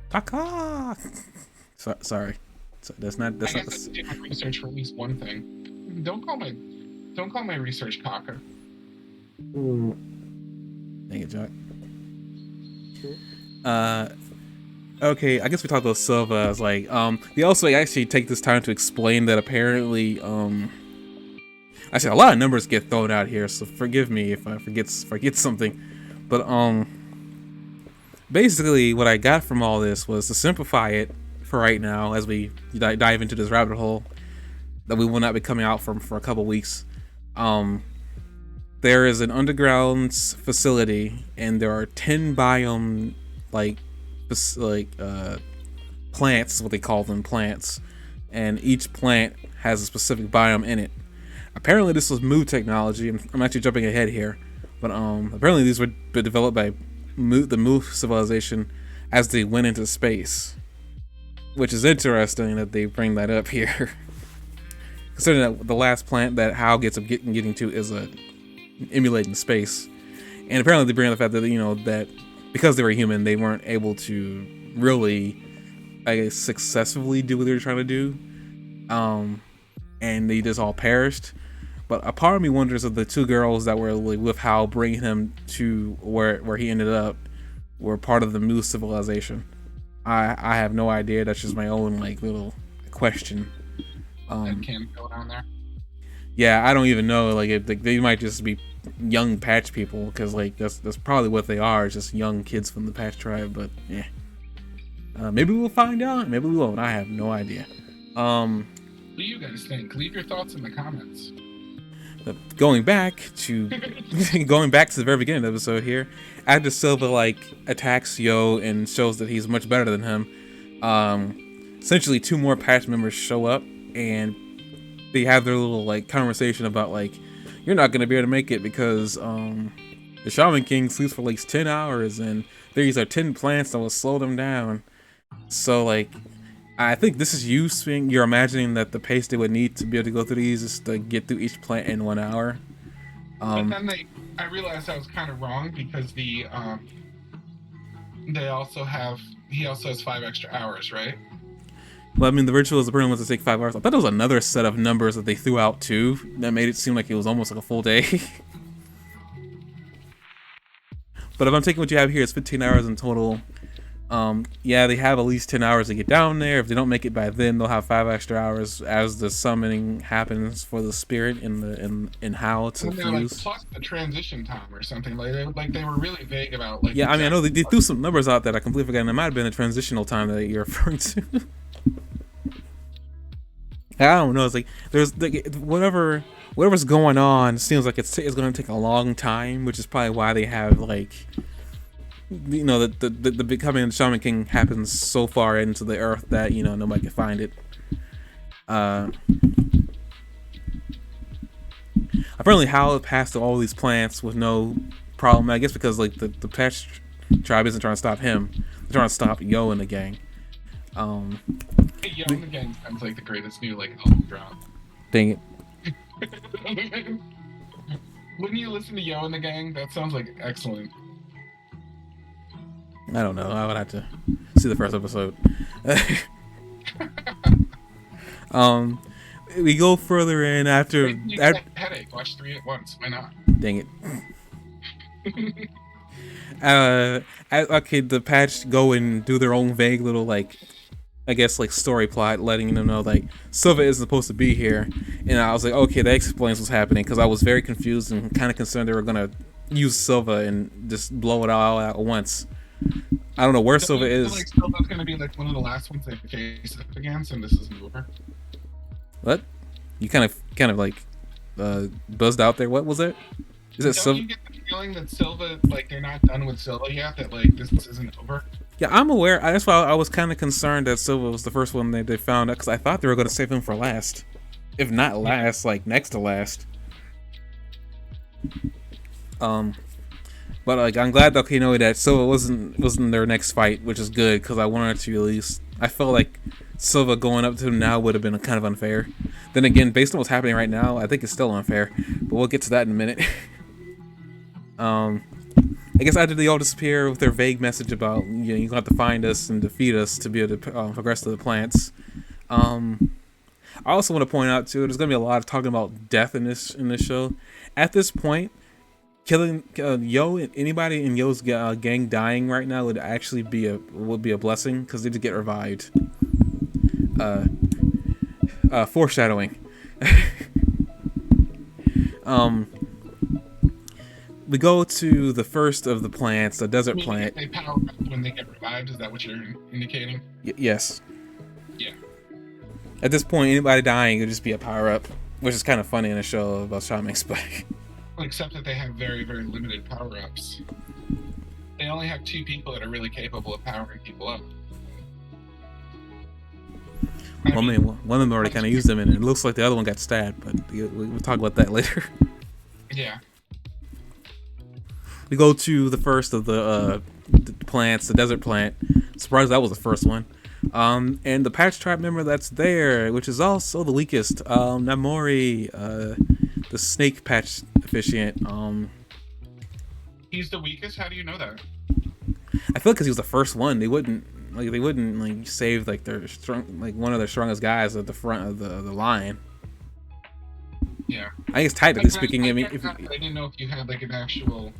Taka. Sorry. That's not. I guess I did my research for at least one thing. Don't call my research cocker. Thank you, Jack. Okay, I guess we talked about Silva as like they also actually take this time to explain that apparently I said a lot of numbers get thrown out here, so forgive me if I forget something. But basically, what I got from all this was to simplify it for right now, as we dive into this rabbit hole that we will not be coming out from for a couple weeks. There is an underground facility, and there are 10 biome plants, what they call them, plants, and each plant has a specific biome in it. Apparently, this was Mu technology. I'm actually jumping ahead here, but apparently these were developed by the Mu civilization as they went into space, which is interesting that they bring that up here. Considering that the last plant that Hal gets up getting to is emulating space, and apparently they bring up the fact that that because they were human, they weren't able to really, I guess, successfully do what they were trying to do, and they just all perished. But a part of me wonders if the two girls that were with Hal bringing him to where he ended up were part of the Mu civilization. I have no idea. That's just my own little question. That can go down there. Yeah, I don't even know. They might just be young Patch people, because that's probably what they are, just young kids from the Patch tribe. But yeah, maybe we'll find out. Maybe we won't. I have no idea. What do you guys think? Leave your thoughts in the comments. Going back to the very beginning of the episode here, after Silva attacks Yo and shows that he's much better than him, essentially two more Patch members show up, and they have their little conversation about you're not gonna be able to make it because the Shaman King sleeps for 10 hours, and these are 10 plants that will slow them down. So I think this is you saying you're imagining that the pace they would need to be able to go through these is to get through each plant in 1 hour. But then I realized I was kind of wrong, because he also has 5 extra hours, right? Well, I mean, the ritual is the was to take 5 hours. I thought there was another set of numbers that they threw out too that made it seem like it was almost like a full day. But if I'm taking what you have here, it's 15 hours in total. Yeah, they have at least 10 hours to get down there. If they don't make it by then, they'll have 5 extra hours as the summoning happens for the spirit in how to fuse. Plus the transition time or something. They were really vague about Yeah, I mean, I know they threw some numbers out that I completely forgot, and it might have been a transitional time that you're referring to. I don't know. It's there's whatever's going on seems like it's going to take a long time, which is probably why they have the becoming of the Shaman King happens so far into the earth that nobody can find it. Apparently Hal passed all these plants with no problem. I guess because the Patch tribe isn't trying to stop him; they're trying to stop Yo and the gang. Yo and the gang sounds like the greatest new album drop. Dang it! Wouldn't you listen to Yo and the Gang? That sounds excellent. I don't know. I would have to see the first episode. We go further in after. You get a headache. Watch 3 at once. Why not? Dang it. Okay, the Patch go and do their own vague little I guess story plot, letting them know Silva isn't supposed to be here, and I was okay, that explains what's happening, because I was very confused and kind of concerned they were gonna use Silva and just blow it all out at once. I don't know where Silva is. Silva's gonna be one of the last ones they face up against, and this isn't over. What? You kind of buzzed out there. What was it? Is it Silva? You get the feeling that Silva, they're not done with Silva yet, that this isn't over? Yeah, I'm aware. That's why I was kind of concerned that Silva was the first one that they found out, because I thought they were going to save him for last, if not last, next to last. But I'm glad that Silva wasn't their next fight, which is good, because I wanted to at least. I felt like Silva going up to him now would have been kind of unfair. Then again, based on what's happening right now, I think it's still unfair. But we'll get to that in a minute. I guess after they all disappear with their vague message about you're gonna have to find us and defeat us to be able to progress to the plants. I also want to point out too, there's gonna be a lot of talking about death in this show. At this point, killing Yo and anybody in Yo's gang dying right now would actually be a blessing, because they just get revived. Foreshadowing. We go to the first of the plants, the desert Meaning plant. if they power up when they get revived, is that what you're indicating? Yes. Yeah. At this point, anybody dying could just be a power up, which is kind of funny in a show about Shaman Spike. Except that they have very, very limited power ups. They only have 2 people that are really capable of powering people up. Well, I mean, one of them already kind of used them, and it looks like the other one got stabbed, but we'll talk about that later. Yeah. We go to the first of the plants, the desert plant. Surprised that was the first one. And the Patch Tribe member that's there, which is also the weakest, Namori, the snake patch officiant. He's the weakest? How do you know that? I feel because he was the first one. They wouldn't save like their strong, like one of their strongest guys at the front of the line. Yeah. I guess technically speaking, I didn't know if you had like an actual.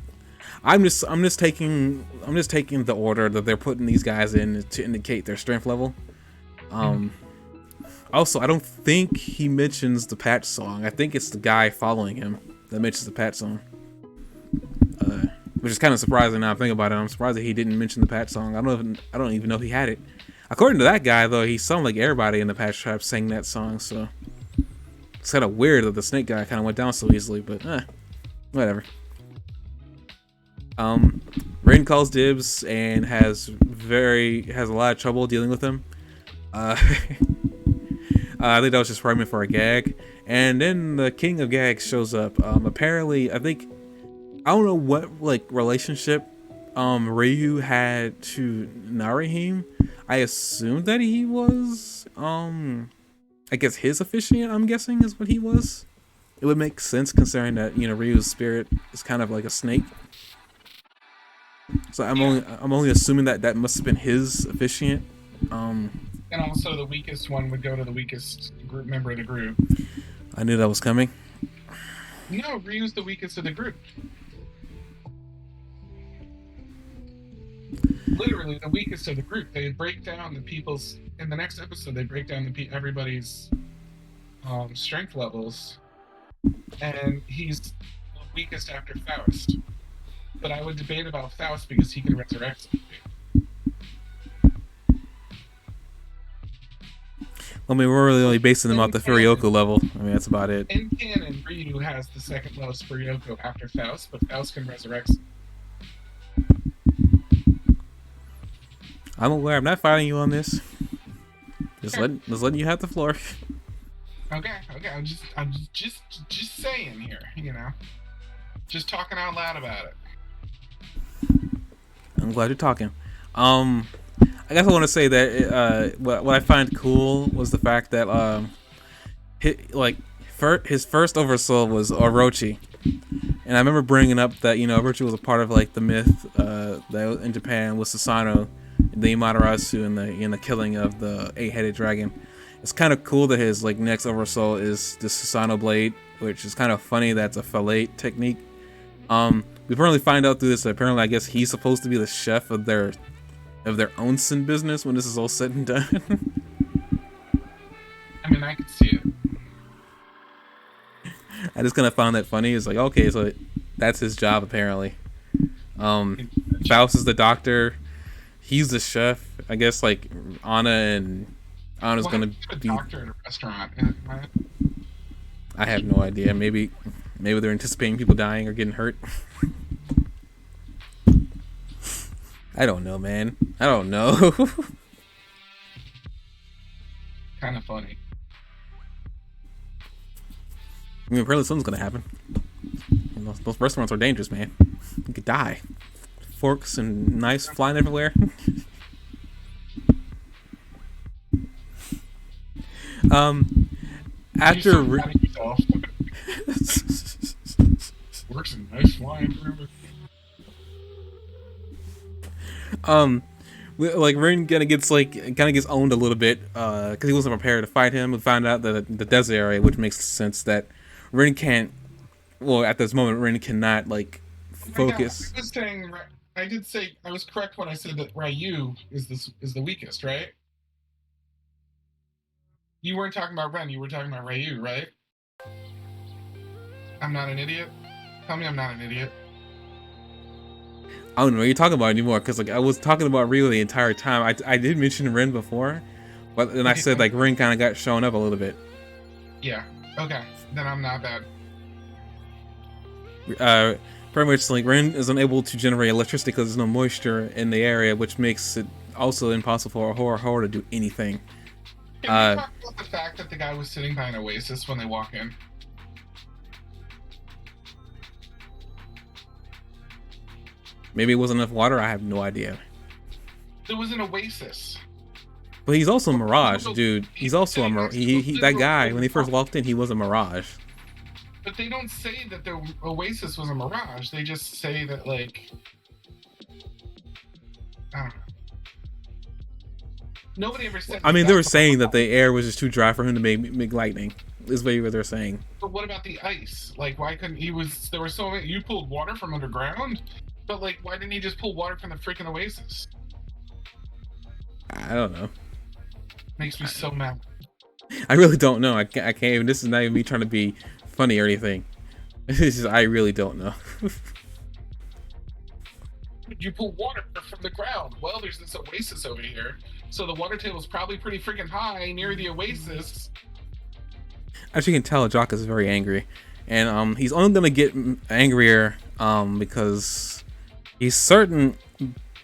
I'm just taking the order that they're putting these guys in to indicate their strength level. Also, I don't think he mentions the patch song. I think it's the guy following him that mentions the patch song. Which is kind of surprising now I'm thinking about it. I'm surprised that he didn't mention the patch song. I don't even know if he had it. According to that guy, though, he sounded like everybody in the Patch Tribe sang that song, so it's kind of weird that the snake guy kind of went down so easily, but whatever. Rain calls dibs and has a lot of trouble dealing with him. I think that was just framing for a gag. And then the king of gags shows up. Apparently, I don't know what like relationship Ryu had to Narihime. I assumed that he was I guess his officiant, I'm guessing, is what he was. It would make sense considering that, Ryu's spirit is kind of like a snake. So I'm only assuming that must have been his officiant. And also the weakest one would go to the weakest group member of the group. I knew that was coming. No, Ryu's the weakest of the group. Literally the weakest of the group. They break down the people's in the next episode. They break down everybody's strength levels, and he's the weakest after Faust. But I would debate about Faust because he can resurrect somebody. I mean, we're really only basing them off the Furioka level. I mean, that's about it. In canon, Ryu has the second lowest Furioka after Faust, but Faust can resurrect. I'm aware. I'm not fighting you on this. Just letting you have the floor. Okay. I'm just saying here, just talking out loud about it. I'm glad you're talking. I guess I want to say that what I find cool was the fact that his first oversoul was Orochi, and I remember bringing up that Orochi was a part of like the myth that in Japan was Susanoo, the Amaterasu, and the killing of the 8-headed dragon. It's kind of cool that his like next oversoul is the Susanoo blade, which is kind of funny. That's a fillet technique. We apparently find out through this that apparently I guess he's supposed to be the chef of their onsen business when this is all said and done. I mean, I could see it. I just kind of found that funny. It's like, okay, so that's his job apparently. Faust is the doctor. He's the chef. I guess like Anna's gonna be a doctor at a restaurant. I have no idea. Maybe they're anticipating people dying or getting hurt. I don't know, man. I don't know. Kind of funny. I mean, apparently something's gonna happen. Those restaurants are dangerous, man. You could die. Forks and knives flying everywhere. After Forks and knives flying everywhere. Like Rin kind of gets owned a little bit because he wasn't prepared to fight him. We found out that the desert area, which makes sense that Rin can't. Well, at this moment, Rin cannot like focus. I did say I was correct when I said that Ryu is the weakest, right? You weren't talking about Ren. You were talking about Ryu, right? I'm not an idiot. Tell me I'm not an idiot. I don't know what you're talking about anymore, because like I was talking about Ryu the entire time. I did mention Rin before, but then I Okay, said like Rin kind of got shown up a little bit. yeah. Okay, then I'm not bad. Uh, Pretty much like Rin is unable to generate electricity because there's no moisture in the area, which makes it also impossible for a horror to do anything. Can we talk about the fact that the guy was sitting by an oasis when they walk in? Maybe it wasn't enough water. I have no idea. There was an oasis. But he's also a mirage, dude. He's also a mirage. That guy, when he first walked in, he was a mirage. But they don't say that the oasis was a mirage. They just say that, like, I don't know. Nobody ever said. I mean, they were saying that the air was just too dry for him to make lightning. Is what they're saying. But what about the ice? Like, why couldn't he? There were so many. You pulled water from underground, but like, why didn't he just pull water from the freaking oasis? I don't know. Makes me so mad. I really don't know. I can't even. This is not even me trying to be funny or anything. This is. I really don't know. You pull water from the ground. Well, there's this oasis over here, so the water table's probably pretty freaking high near the oasis. As you can tell, Jock is very angry, and he's only gonna get angrier because he's certain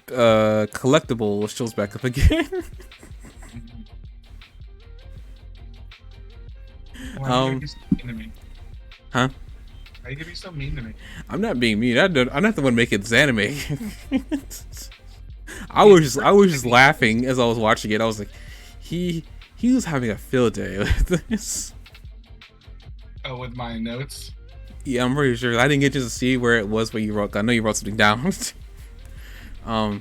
collectible shows back up again. Why are you so mean to me? Huh? Why are you being so mean to me? I'm not being mean. I'm not the one making this anime. I was just laughing as I was watching it. I was like, he was having a field day with this. Oh, with my notes? Yeah, I'm pretty sure. I didn't get to see where it was where you wrote. I know you wrote something down. But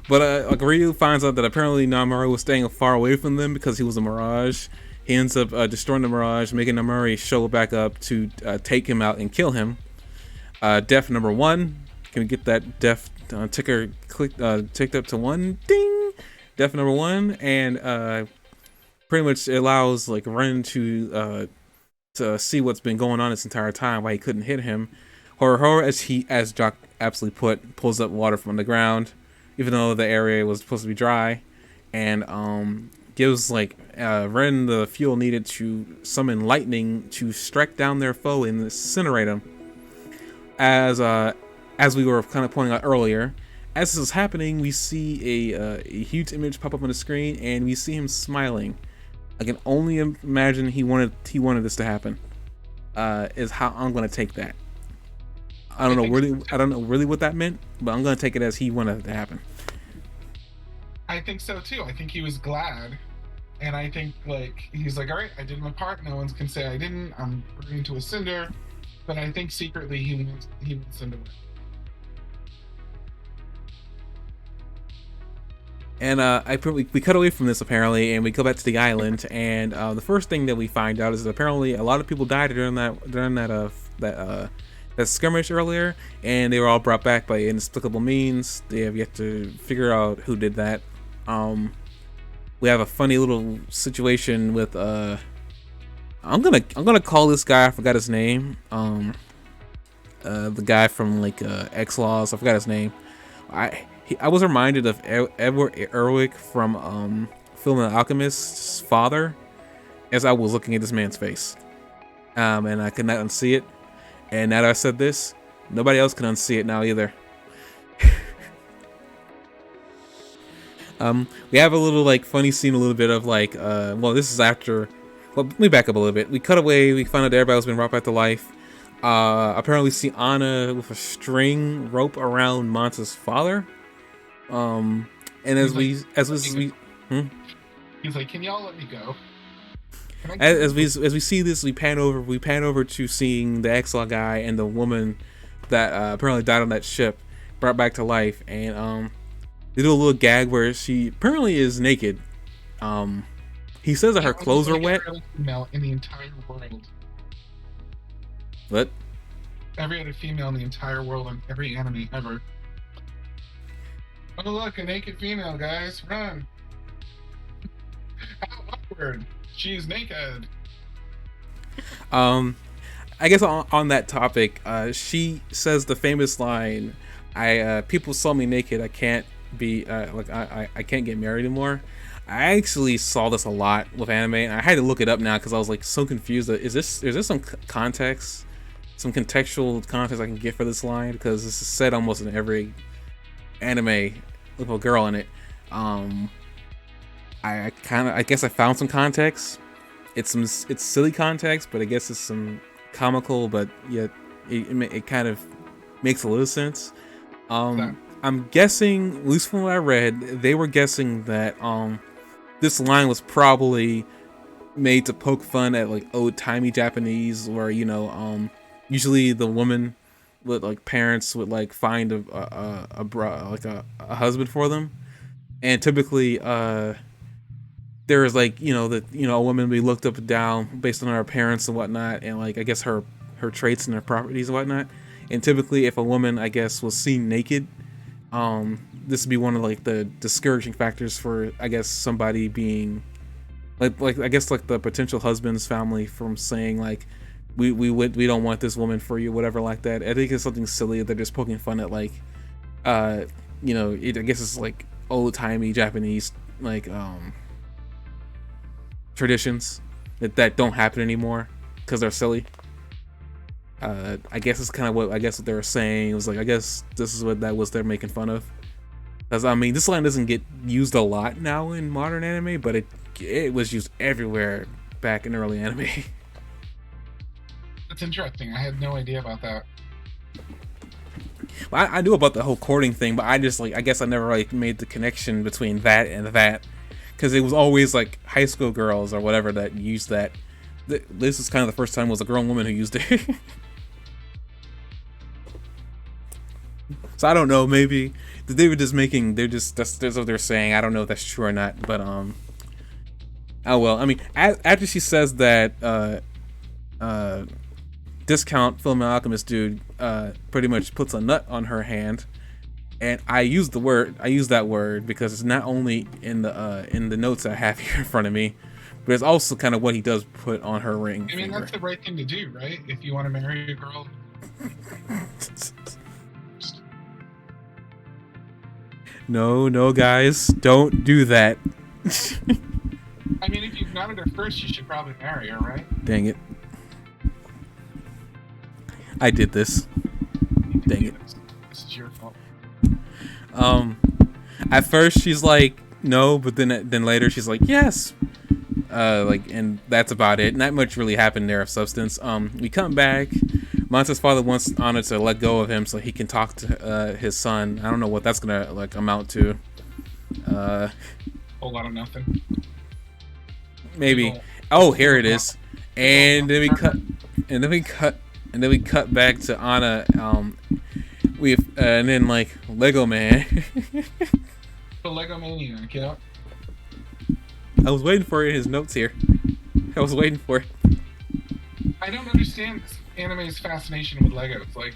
like Ryu finds out that apparently Namori was staying far away from them because he was a mirage. He ends up destroying the mirage, making Namori show back up to take him out and kill him. Death number 1. Can we get that death ticker ticked up to 1? Ding! Death number 1, and pretty much allows like Ren to see what's been going on this entire time, why he couldn't hit him. Horror, as Jock absolutely pulls up water from the ground, even though the area was supposed to be dry, and gives like Ren the fuel needed to summon lightning to strike down their foe and incinerate him. As we were kind of pointing out earlier, as this is happening, we see a huge image pop up on the screen, and we see him smiling. I can only imagine he wanted this to happen. Is how I'm gonna take that. I don't know really what that meant, but I'm gonna take it as he wanted it to happen. I think so too. I think he was glad, and I think like he's like, all right, I did my part. No one can say I didn't. I'm burning to a cinder, but I think secretly he wants him to win. And we cut away from this apparently, and we go back to the island. And the first thing that we find out is that apparently a lot of people died during that skirmish earlier, and they were all brought back by inexplicable means. They have yet to figure out who did that. We have a funny little situation with I'm gonna call this guy. I forgot his name. The guy from like X-Laws. I forgot his name. I was reminded of Edward Erwick from Fullmetal Alchemist's father as I was looking at this man's face, and I could not unsee it. And now that I said this, nobody else can unsee it now either. We have a little like funny scene, a little bit of like, well, this is after. Well, let me back up a little bit. We cut away. We find out that everybody's been brought back to life. Apparently, see Anna with a string rope around Manta's father. And as we he's like, can y'all let me go? As we see this, we pan over to seeing the X-Law guy and the woman that apparently died on that ship brought back to life, and they do a little gag where she apparently is naked. He says that her clothes are wet. Every other female in the entire world. What? Every other female in the entire world in every anime ever. Oh look, a naked female, guys, run! How awkward! She's naked. I guess on that topic, she says the famous line, "I people saw me naked. I can't be I can't get married anymore." I actually saw this a lot with anime, and I had to look it up now because I was like so confused. Is this some context, some contextual context I can get for this line? Because this is said almost in every anime with a girl in it. I guess I found some context. It's silly context, but I guess it's some comical, but yet it kind of makes a little sense. I'm guessing, at least from what I read, they were guessing that this line was probably made to poke fun at like old-timey Japanese, where usually the woman with like parents would like find a husband for them, and typically there's like a woman be looked up and down based on her parents and whatnot, and like I guess her traits and her properties and whatnot. And typically, if a woman, I guess, was seen naked, this would be one of like the discouraging factors for, I guess, somebody being like I guess like the potential husband's family from saying like we don't want this woman for you, whatever like that. I think it's something silly. They're just poking fun at like I guess it's like old timey Japanese like traditions that don't happen anymore because they're silly. I guess it's kind of what they were saying. It was like, I guess this is what that was they're making fun of. Because I mean, this line doesn't get used a lot now in modern anime, but it was used everywhere back in early anime. That's interesting. I had no idea about that. Well, I knew about the whole courting thing, but I guess I never really made the connection between that and that, because it was always like high school girls or whatever that used that. This is kind of the first time it was a grown woman who used it. So I don't know, maybe they were just that's what they're saying. I don't know if that's true or not, but oh well. I mean, after she says that discount Film Alchemist dude pretty much puts a nut on her hand, and I use that word because it's not only in the notes I have here in front of me, but it's also kind of what he does put on her ring. I mean, that's the right thing to do, right? If you want to marry a girl. No, guys, don't do that. I mean, if you've nodded her first, you should probably marry her, right? Dang it. I did this. Dang it. This is your fault. At first she's like, no, but then later she's like, yes. And that's about it. Not much really happened there of substance. We come back. Monta's father wants Anna to let go of him so he can talk to his son. I don't know what that's gonna like amount to. Whole lot of nothing. Maybe. Oh, here it is. And then we cut back to Anna. And then like Lego Man. The Lego Maniac, yeah. I was waiting for it in his notes here. I was waiting for it. I don't understand anime's fascination with Legos. Like,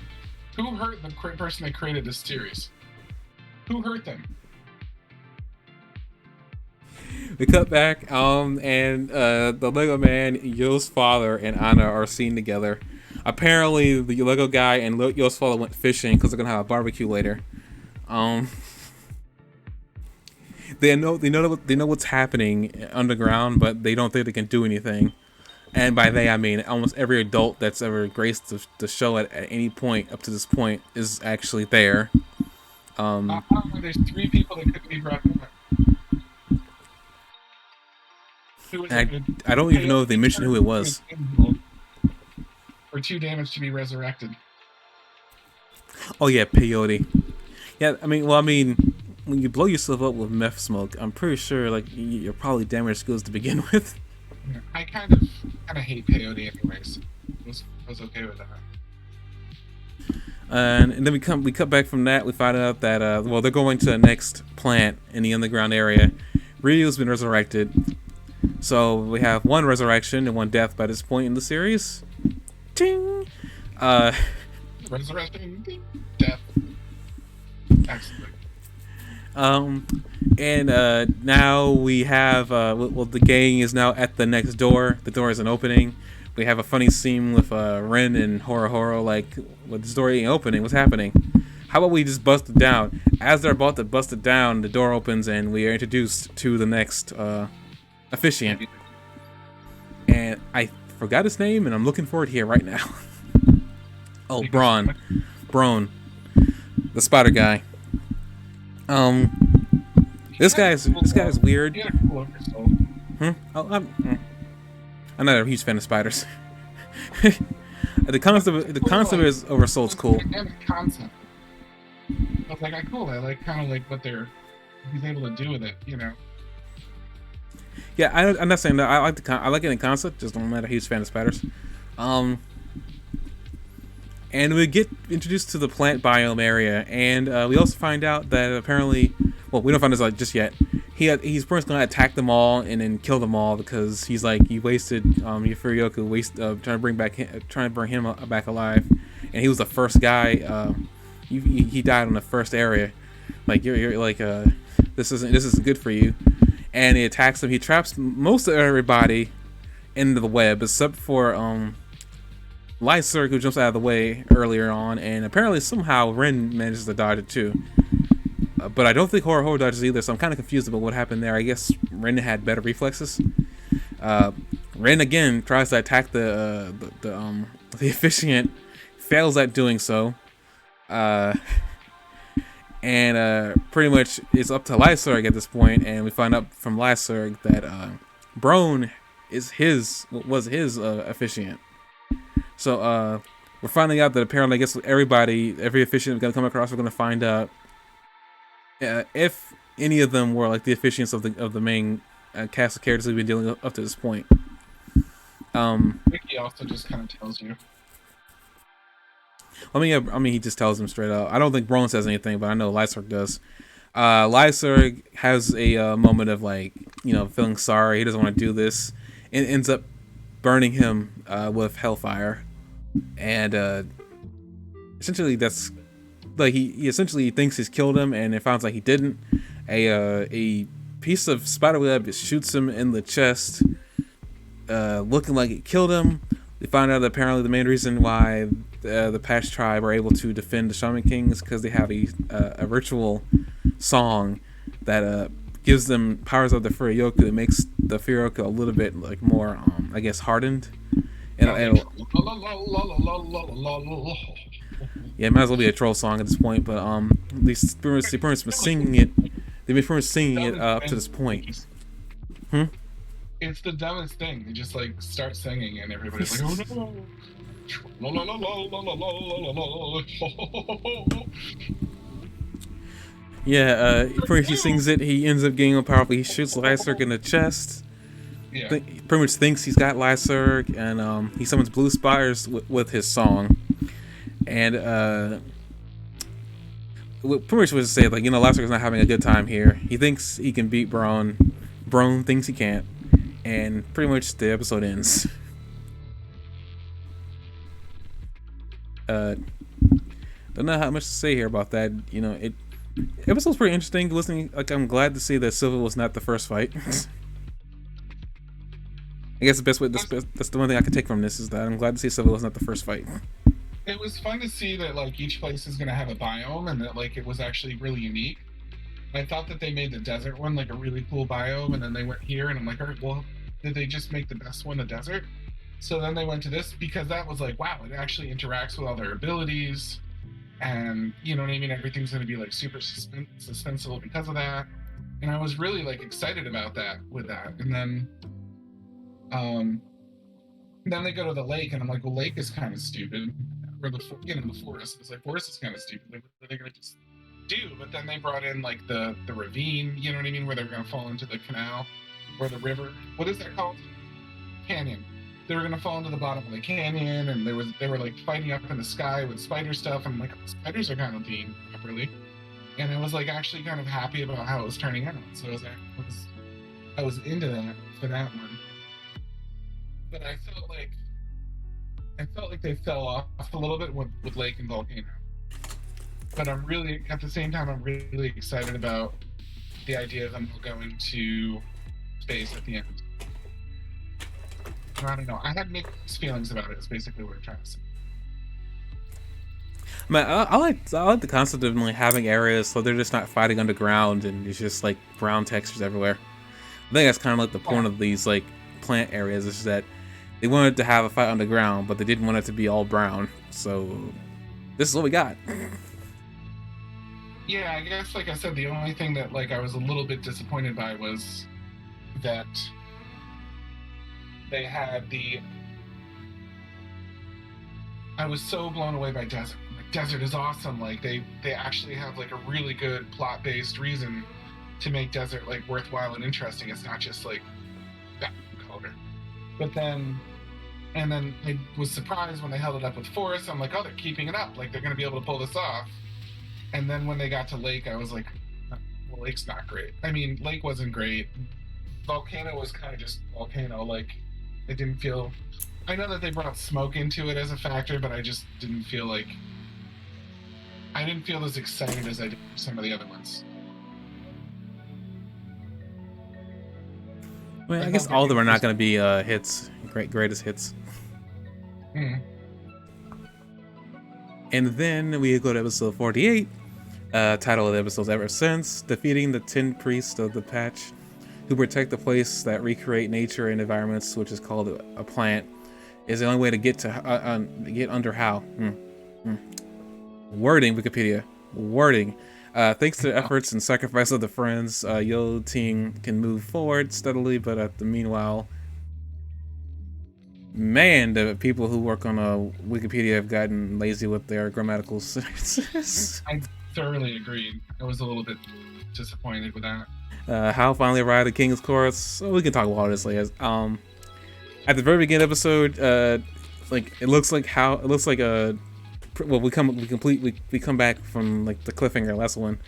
who hurt the person that created this series? Who hurt them? We cut back, and the Lego Man, Yo's father, and Anna are seen together. Apparently, the Lego guy and Yo's father went fishing because they're gonna have a barbecue later. They know what's happening underground, but they don't think they can do anything. And by they, I mean almost every adult that's ever graced the show at any point up to this point is actually there. There's 3 people that couldn't be brought back. I don't even know if they mentioned who it was. Or too damaged to be resurrected. Oh yeah, peyote. Yeah, I mean, when you blow yourself up with meth smoke, I'm pretty sure like you're probably damaged skills to begin with. Yeah, I kind of hate peyote anyways. I was okay with that. And then we cut back from that. We find out that they're going to the next plant in the underground area. Ryu's been resurrected, so we have 1 resurrection and 1 death by this point in the series. Ting. Resurrection, ding, death. Excellent. And now we have the gang is now at the next door. The door isn't opening. we have a funny scene with Ren and Horo like, with the door ain't opening. What's happening? How about we just bust it down? As they're about to bust it down, the door opens and we are introduced to the next officiant. And I forgot his name, and I'm looking for it here right now. Oh, Braun, the spider guy. This guy's weird. Oh, I'm not a huge fan of spiders. the concept is Oversoul's cool. And the concept. I was like, I like kind of like what he's able to do with it, you know. Yeah, I'm not saying that I like it in concept. Just don't not a huge fan of spiders. And we get introduced to the plant biome area, and we also find out that apparently, well, we don't find this out just yet. He's first gonna attack them all and then kill them all because he's like he wasted Furioka trying to bring him back alive, and he was the first guy. He died on the first area. Like you're like this isn't good for you, and he attacks him. He traps most of everybody into the web except for Lyserg, who jumps out of the way earlier on, and apparently somehow Ren manages to dodge it too. But I don't think Horo dodges either, so I'm kind of confused about what happened there. I guess Ren had better reflexes. Ren again tries to attack the officiant, fails at doing so, and pretty much it's up to Lyserg at this point, and we find out from Lyserg that Braun was his officiant. So we're finding out that apparently, I guess every officiant we're gonna come across, we're gonna find out if any of them were like the officiants of the main cast of characters we've been dealing with up to this point. Wiki also just kind of tells you. I mean, he just tells them straight out. I don't think Braun says anything, but I know Lyserg does. Lyserg has a moment of like, feeling sorry. He doesn't want to do this, and ends up burning him with hellfire, and essentially that's like he essentially thinks he's killed him, and it finds like he didn't. A piece of spiderweb shoots him in the chest, looking like it killed him. We find out that apparently the main reason why the Patch tribe are able to defend the Shaman King is because they have a ritual song that gives them powers of the Furioka. It makes the Furioka a little bit like more, I guess, hardened. And yeah, it might as well be a troll song at this point. But they've been singing it. They've been singing it up to this point. It's the dumbest thing. They just like start singing, and everybody's like, "Oh no!" Yeah, pretty he sings it. He ends up getting powerful. He shoots Lyserg in the chest. Yeah. Pretty much thinks he's got Lyserg, and he summons blue spires with his song. And pretty much was to say, like, Lyserg's not having a good time here. He thinks he can beat Braun. Braun thinks he can't. And pretty much the episode ends. Don't know how much to say here about that. Episode's pretty interesting. Listening, like, I'm glad to see that Silva was not the first fight. I guess the best way. That's the one thing I could take from this is that I'm glad to see Silva was not the first fight. It was fun to see that like each place is gonna have a biome, and that like it was actually really unique. I thought that they made the desert one like a really cool biome, and then they went here, and I'm like, all right, well, did they just make the best one the desert? So then they went to this because that was like, wow, it actually interacts with all their abilities, and you know what I mean. Everything's gonna be like super suspenseful because of that, and I was really like excited about that with that. And then they go to the lake, and I'm like, well, lake is kind of stupid. Or the forest. It's like forest is kind of stupid. What are they gonna just do? But then they brought in like the ravine. You know what I mean? Where they're gonna fall into the canal or the river. What is that called? Canyon. They were gonna fall into the bottom of the canyon, and they were like fighting up in the sky with spider stuff. And I'm like, oh, spiders are kind of themed properly. And I was like actually kind of happy about how it was turning out. So I was into that for that one. But I felt like they fell off a little bit with Lake and Volcano. But I'm really, at the same time, I'm really excited about the idea of them going to space at the end. I don't know. I had mixed feelings about it. Is basically what I'm trying to say. Man, I like the concept of like having areas so they're just not fighting underground and it's just like brown textures everywhere. I think that's kind of like the Yeah. point of these like plant areas is that they wanted to have a fight underground, but they didn't want it to be all brown. So this is what we got. Yeah, I guess like I said, the only thing that like I was a little bit disappointed by was that they had the. I was so blown away by Desert. Like, Desert is awesome. Like they actually have like a really good plot based reason to make Desert like worthwhile and interesting. It's not just like color. But then and then I was surprised when they held it up with Forest. I'm like, oh, they're keeping it up. Like they're gonna be able to pull this off. And then when they got to Lake, I was like, well, Lake's not great. I mean, Lake wasn't great. Volcano was kind of just Volcano. Like, it didn't feel. I know that they brought smoke into it as a factor, but I just didn't feel like. I didn't feel as excited as I did for some of the other ones. Well, I guess all of them are not going to be hits, greatest hits. Mm. And then we go to episode 48. Title of the episodes ever since: defeating the 10 priests of the patch, who protect the place that recreate nature and environments, which is called a plant, is the only way to get to get under how. Wording, Wikipedia. Wording. Thanks to the efforts and sacrifice of the friends, Yo Ting can move forward steadily, but at the meanwhile, man, the people who work on Wikipedia have gotten lazy with their grammatical sentences. I thoroughly agreed. I was a little bit disappointed with that. How finally arrived at King's Court. So we can talk about this later. At the very beginning of the episode, like it looks like well, we come back from like the cliffhanger last one.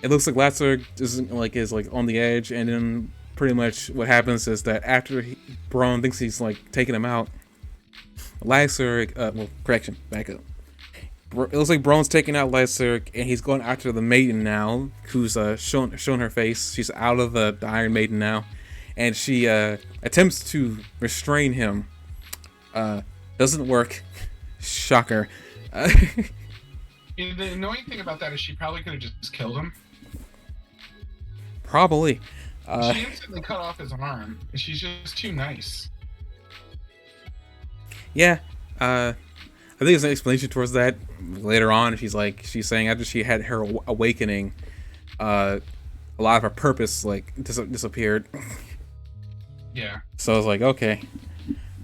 It looks like Latzer is on the edge, and then pretty much what happens is that after Braun thinks he's like taking him out, Latzer, back up. It looks like Braun's taking out Latzer, and he's going after the maiden now, who's shown her face. She's out of the Iron Maiden now, and she attempts to restrain him. Doesn't work. Shocker. The annoying thing about that is she probably could have just killed him. Probably. She instantly cut off his arm, and she's just too nice. Yeah. I think there's an explanation towards that later on. She's saying after she had her awakening, a lot of her purpose disappeared. Yeah. So I was like, okay,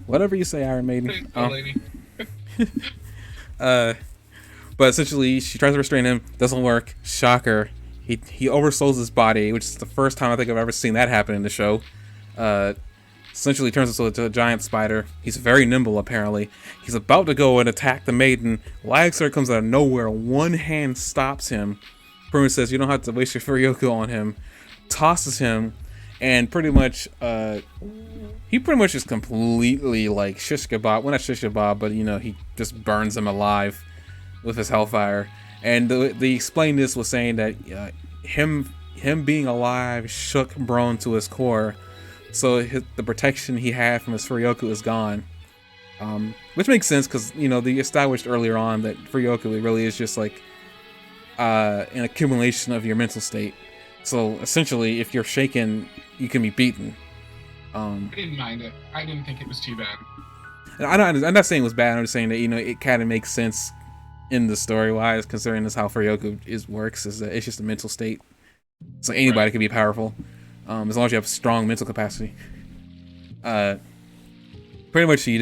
whatever you say, Iron Maiden. Lady. But essentially, she tries to restrain him. Doesn't work. Shocker. He oversouls his body, which is the first time I think I've ever seen that happen in the show. Essentially turns into a giant spider. He's very nimble, apparently. He's about to go and attack the maiden. Latzer comes out of nowhere. One hand stops him. Pretty much says, you don't have to waste your Furyoku on him. Tosses him. And pretty much, he pretty much just completely like shish kebab. Well, not shish kebab, but he just burns him alive with his hellfire. And they explained this was saying that him being alive shook Braun to his core. So the protection he had from his Furyoku is gone. Which makes sense because, they established earlier on that Furyoku really is just like an accumulation of your mental state. So essentially, if you're shaken, you can be beaten. I didn't mind it. I didn't think it was too bad. I'm not saying it was bad. I'm just saying that it kind of makes sense in the story-wise, considering this how Furyoku works. Is that it's just a mental state. So anybody can be powerful, as long as you have strong mental capacity. Pretty much, he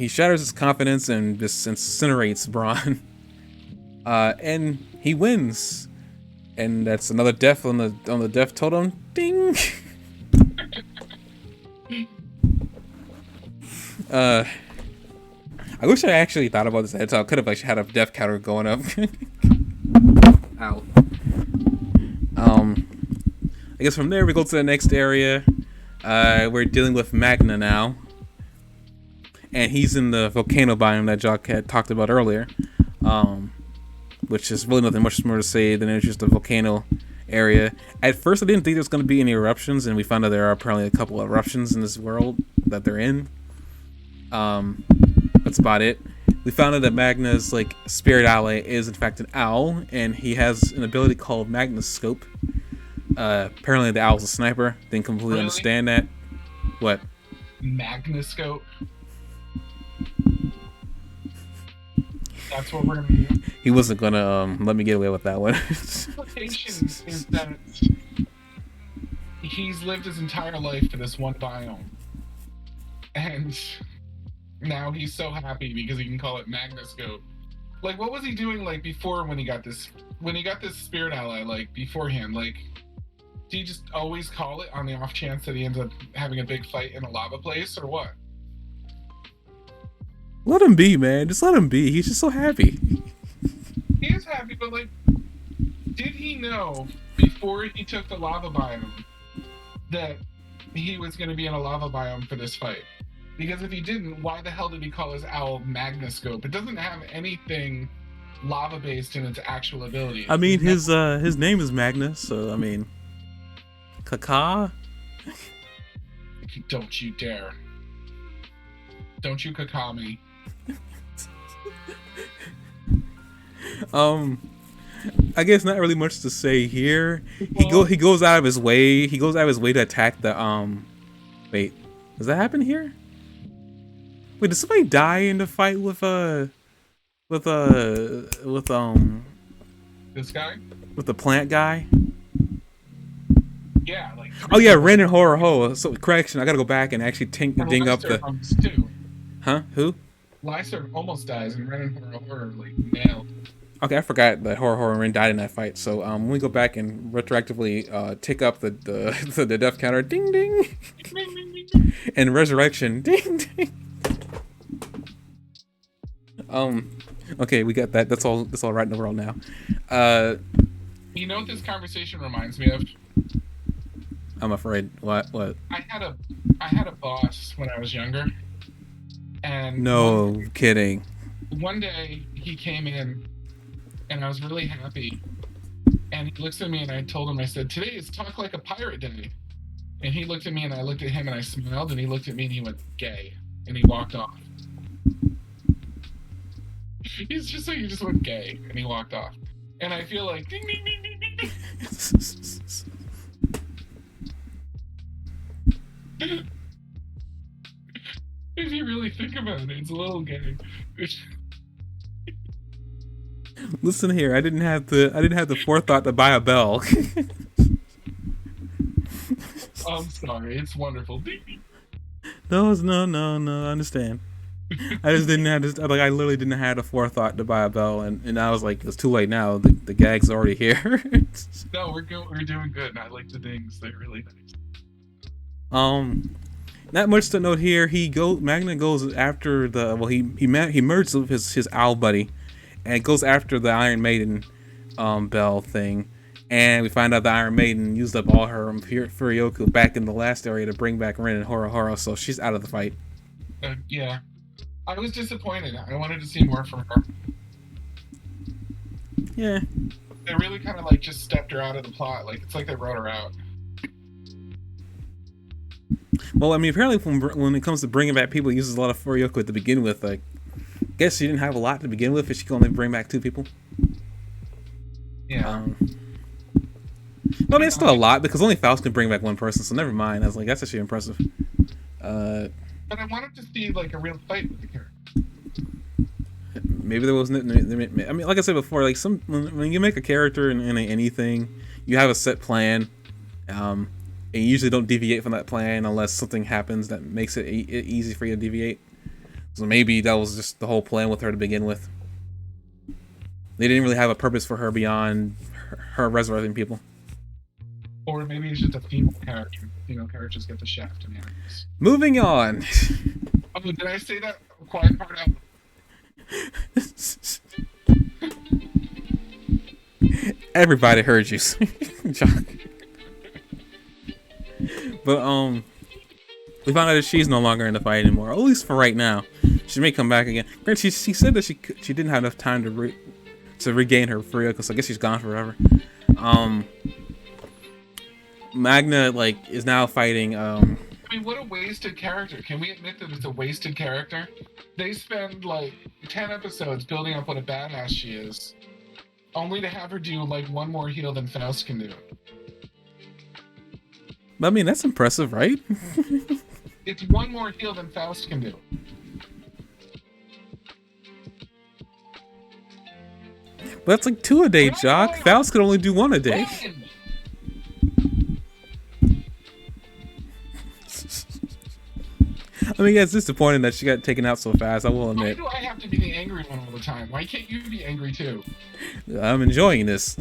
shatters his confidence and just incinerates Braun, and he wins. And that's another death on the death totem. Ding. I wish I actually thought about this ahead of time. I could have actually had a death counter going up. Ow. I guess from there we go to the next area. We're dealing with Magna now, and he's in the volcano biome that Jock had talked about earlier. Which is really nothing much more to say than it's just a volcano area. At first, I didn't think there was going to be any eruptions, and we found out there are apparently a couple of eruptions in this world that they're in. That's about it. We found out that Magna's like spirit ally is in fact an owl, and he has an ability called Magnascope. Apparently the owl's a sniper. Didn't completely understand that. What? Magnascope. That's what we're gonna do. He wasn't gonna let me get away with that one. The implication is that he's lived his entire life for this one biome, and now he's so happy because he can call it Magnascope. Like, what was he doing like before when he got this spirit ally? Like beforehand, like, do you just always call it on the off chance that he ends up having a big fight in a lava place, or what? Let him be, man. Just let him be. He's just so happy. He is happy, but like, did he know before he took the lava biome that he was going to be in a lava biome for this fight? Because if he didn't, why the hell did he call his owl Magnascope? It doesn't have anything lava based in its actual ability. I mean, his name is Magnus, so I mean, Kaka. Don't you dare! Don't you Kaka me? I guess not really much to say here. He goes out of his way. He goes out of his way to attack the Wait, does that happen here? Wait, did somebody die in the fight with this guy? With the plant guy? Yeah, like. Oh yeah, Ren and Horror Ho. So correction, I gotta go back and actually ding up the. Too. Huh? Who? Lyser almost dies, and Ren and Horror like nailed. Okay, I forgot that Horror and Ren died in that fight. So when we go back and retroactively tick up the the death counter, ding ding, and resurrection, ding ding. Okay, we got that. That's all right in the world now. You know what this conversation reminds me of? I'm afraid. What? I had a boss when I was younger, and no kidding. One day he came in, and I was really happy, and he looks at me, and I told him, I said, "Today is Talk Like a Pirate Day," and he looked at me, and I looked at him, and I smiled, and he looked at me, and he went, "Gay," and he walked off. He just went gay, and he walked off. And I feel like ding ding ding ding ding ding. If you really think about it, it's a little gay. Listen here, I didn't have the forethought to buy a bell. I'm sorry, it's wonderful. No, I understand. I just didn't have this. Like, I literally didn't have the forethought to buy a bell, and I was like, it's too late now. The gag's already here. No, we're doing good. And I like the dings; they're really nice. Not much to note here. Magna goes after the he merged with his owl buddy, and goes after the Iron Maiden, bell thing, and we find out the Iron Maiden used up all her Furioku back in the last area to bring back Ren and Horo, so she's out of the fight. Yeah. I was disappointed. I wanted to see more from her. Yeah. They really kind of like just stepped her out of the plot. Like, it's like they wrote her out. Well, I mean, apparently when it comes to bringing back people, it uses a lot of Furioku to begin with. Like, I guess she didn't have a lot to begin with, if she can only bring back 2 people. Yeah. I mean, it's still a lot, because only Faust can bring back 1 person, so never mind. I was like, that's actually impressive. But I wanted to see like a real fight with the character. Maybe there wasn't. I mean, like I said before, like when you make a character in anything, you have a set plan, and you usually don't deviate from that plan unless something happens that makes it easy for you to deviate. So maybe that was just the whole plan with her to begin with. They didn't really have a purpose for her beyond her resurrecting people. Or maybe it's just a female character. Female characters get the shaft in animes. Moving on. Oh, did I say that quiet part out? Everybody heard you. But we found out that she's no longer in the fight anymore, at least for right now. She may come back again. Granted, she said that she didn't have enough time to regain her Furioku, so I guess she's gone forever. I Magna is now fighting. mean, mean, what a wasted character. Can we admit that it's a wasted character? They spend like 10 episodes building up what a badass she is, only to have her do like one more heal than Faust can do. I mean, that's impressive, right? It's one more heal than Faust can do. But that's like 2 a day, Jock. Faust could only do 1 a day. I mean, yeah, it's disappointing that she got taken out so fast, I will admit. Why do I have to be the angry one all the time? Why can't you be angry too? I'm enjoying this.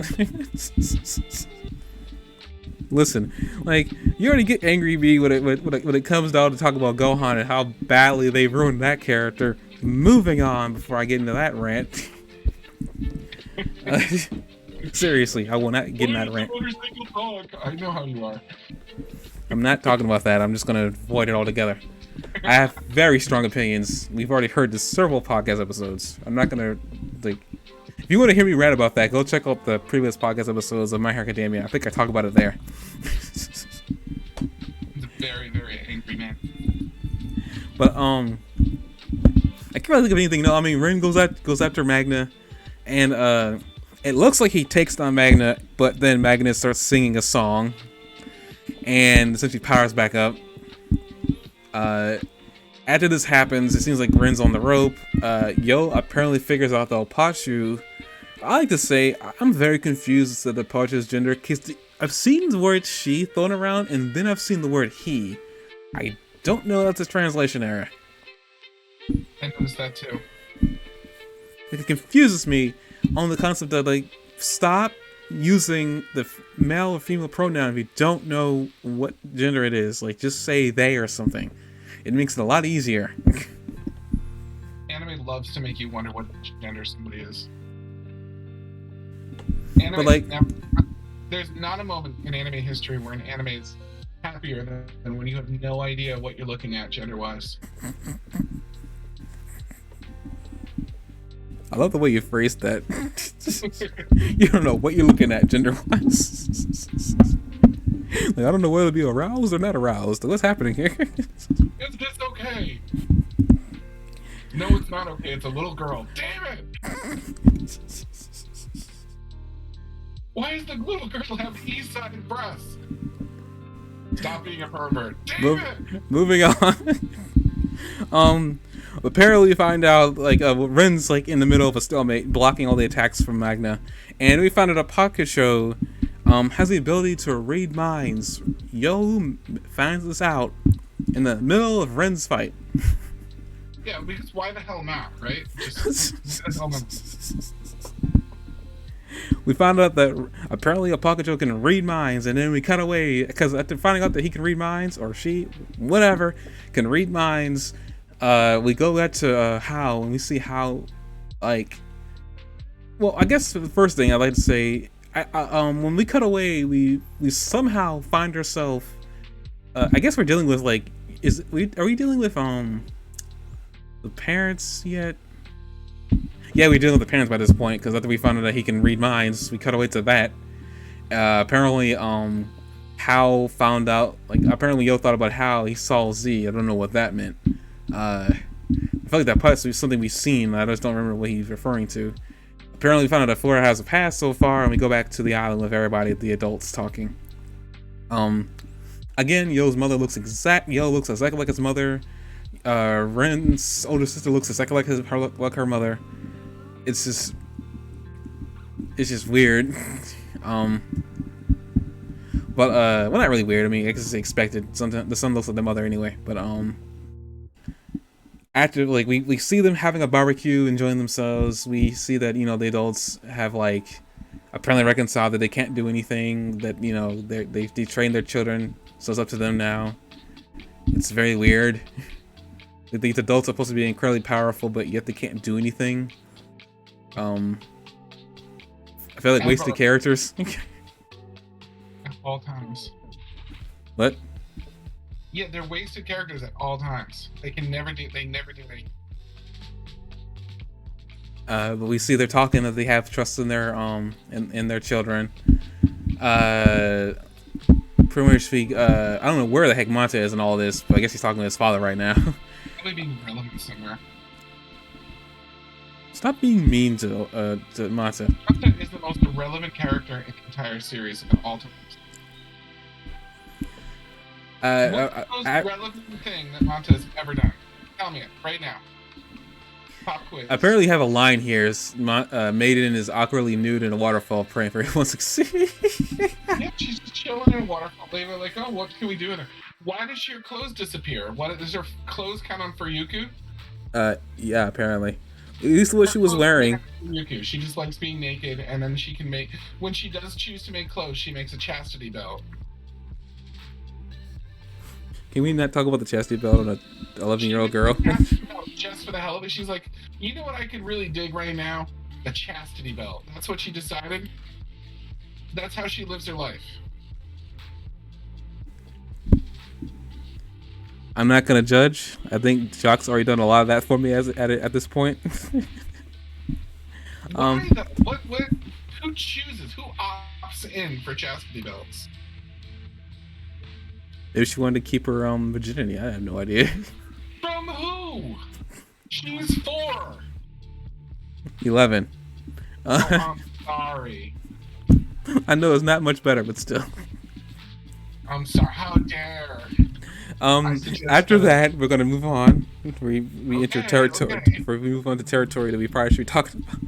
Listen, like, you already get angry me when it comes down to talk about Gohan and how badly they ruined that character. Moving on before I get into that rant. Seriously, I will not get in that rant. I know how you are. I'm not talking about that. I'm just going to avoid it altogether. I have very strong opinions. We've already heard this several podcast episodes. I'm not going to, like... If you want to hear me rant about that, go check out the previous podcast episodes of My Hero Academia. I think I talk about it there. He's a very, very angry man. But, I can't really think of anything. No, I mean, Rin goes after Magna, and, it looks like he takes down Magna, but then Magna starts singing a song, and essentially powers back up. After this happens, it seems like Rin's on the rope. Yo apparently figures out the Opachu. I like to say, I'm very confused as to the Opachu's gender, because I've seen the word she thrown around, and then I've seen the word he. I don't know if that's a translation error. I noticed that too. It confuses me on the concept of, like, stop using the male or female pronoun if you don't know what gender it is. Like, just say they or something. It makes it a lot easier. Anime loves to make you wonder what gender somebody is. But like, there's not a moment in anime history where an anime is happier than when you have no idea what you're looking at gender-wise. I love the way you phrased that. You don't know what you're looking at gender-wise. Like, I don't know whether to be aroused or not aroused. What's happening here? Is this okay? No, it's not okay. It's a little girl. Damn it! Why does the little girl have east-sided breasts? Stop being a pervert. Damn it! Moving on. Apparently we find out, like, Ren's, like, in the middle of a stalemate, blocking all the attacks from Magna. And we found out a pocket show has the ability to read minds. Yo finds this out in the middle of Ren's fight. Yeah, because why the hell not, right? We found out that apparently a pocket show can read minds, and then we cut away because after finding out that he can read minds, or she, whatever, can read minds. We go back to How, and we see how, like, well, I guess the first thing I'd like to say, when we cut away, we somehow find ourselves. I guess we're dealing with, like, are we dealing with the parents yet? Yeah, we're dealing with the parents by this point, because after we found out that he can read minds, we cut away to that. Apparently, How found out, like, apparently Yo thought about how he saw Z. I don't know what that meant. I feel like that part is something we've seen. I just don't remember what he's referring to. Apparently, we found out that Flora has a past so far, and we go back to the island with everybody, the adults talking. Again, Yo's mother looks exactly like his mother. Ren's older sister looks exactly like her mother. It's just weird. But well, not really weird. I mean, I guess it's expected. Sometimes the son looks like the mother anyway. But after, like, we see them having a barbecue, enjoying themselves. We see that, you know, the adults have, like, apparently reconciled that they can't do anything. That, you know, they trained their children, so it's up to them now. It's very weird. These adults are supposed to be incredibly powerful, but yet they can't do anything. I feel like wasted characters. At all times. What? Yeah, they're wasted characters at all times. They never do anything. But we see they're talking that they have trust in their in their children. pretty much speak. I don't know where the heck Manta is in all this, but I guess he's talking to his father right now. Probably being relevant somewhere. Stop being mean to Manta. Manta is the most irrelevant character in the entire series of all time. What's the most relevant thing that Manta has ever done? Tell me it right now. Pop quiz. Apparently, you have a line here. Maiden is awkwardly nude in a waterfall, praying for everyone's succeed. Yeah, she's just chilling in a waterfall. They were like, "Oh, what can we do with her? Why does her clothes disappear? What does her clothes count on for Yuku?" Yeah, apparently. At least what she was wearing. Yuku. She just likes being naked, and then she can make. When she does choose to make clothes, she makes a chastity belt. Can we not talk about the chastity belt on a 11-year-old girl? Just for the hell of it, she's like, you know what I could really dig right now? A chastity belt. That's what she decided. That's how she lives her life. I'm not gonna judge. I think Jock's already done a lot of that for me at this point. Why what? Who chooses? Who opts in for chastity belts? If she wanted to keep her virginity, I have no idea. From who? She's 4. 11. Oh, I'm sorry. I know it's not much better, but still. I'm sorry. How dare? After that, we're gonna move on. We enter territory. We move on to territory that we probably should be talking about.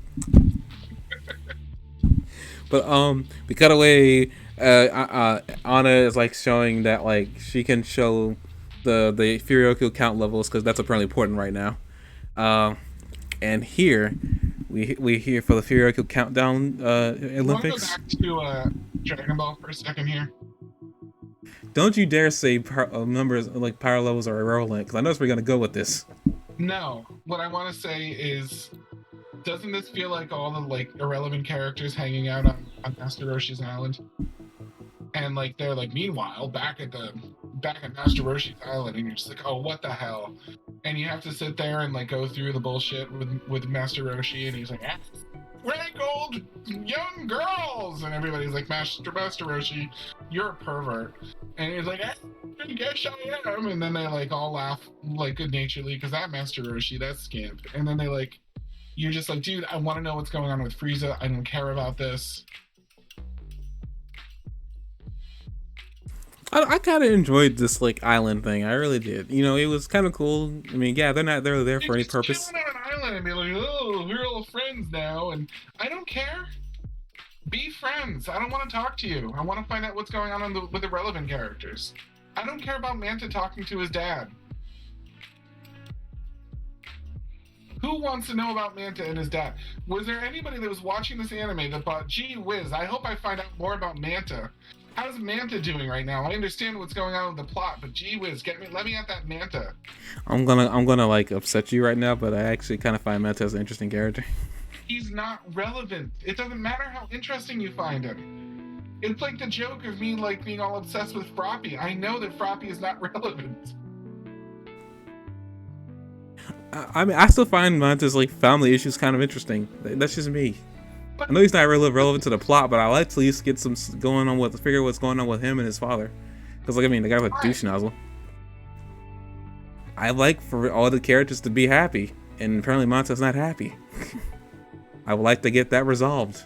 But we cut away. Anna is like showing that like she can show the Furyoku count levels because that's apparently important right now. And here we here for the Furyoku countdown Olympics. I want to go back to Dragon Ball for a second here. Don't you dare say numbers like power levels are irrelevant, because I know we're gonna go with this. No, what I want to say is, doesn't this feel like all the like irrelevant characters hanging out on Master Roshi's island? And like they're like, meanwhile, back at Master Roshi's island, and you're just like, oh, what the hell? And you have to sit there and like go through the bullshit with Master Roshi, and he's like, rank old young girls, and everybody's like, Master Roshi, you're a pervert. And he's like, I guess I am. And then they like all laugh like good naturedly because that Master Roshi, that's scamp. And then they like, you're just like, dude, I want to know what's going on with Frieza. I don't care about this. I kind of enjoyed this like island thing. I really did. You know, it was kind of cool. I mean, yeah, they're not there for any purpose. Chilling on an island and be like, oh, we're all friends now, and I don't care. Be friends. I don't want to talk to you. I want to find out what's going on with the relevant characters. I don't care about Manta talking to his dad. Who wants to know about Manta and his dad? Was there anybody that was watching this anime that thought, gee whiz, I hope I find out more about Manta? How's Manta doing right now? I understand what's going on with the plot, but gee whiz, let me at that Manta. I'm gonna like upset you right now, but I actually kind of find Manta as an interesting character. He's not relevant. It doesn't matter how interesting you find him. It's like the joke of me like being all obsessed with Froppy. I know that Froppy is not relevant. I mean, I still find Manta's like family issues kind of interesting. That's just me. I know he's not really relevant to the plot, but I like to at least get some going on with figure what's going on with him and his father. Because like I mean, the guy's a douche nozzle. I like for all the characters to be happy, and apparently Manta's not happy. I would like to get that resolved.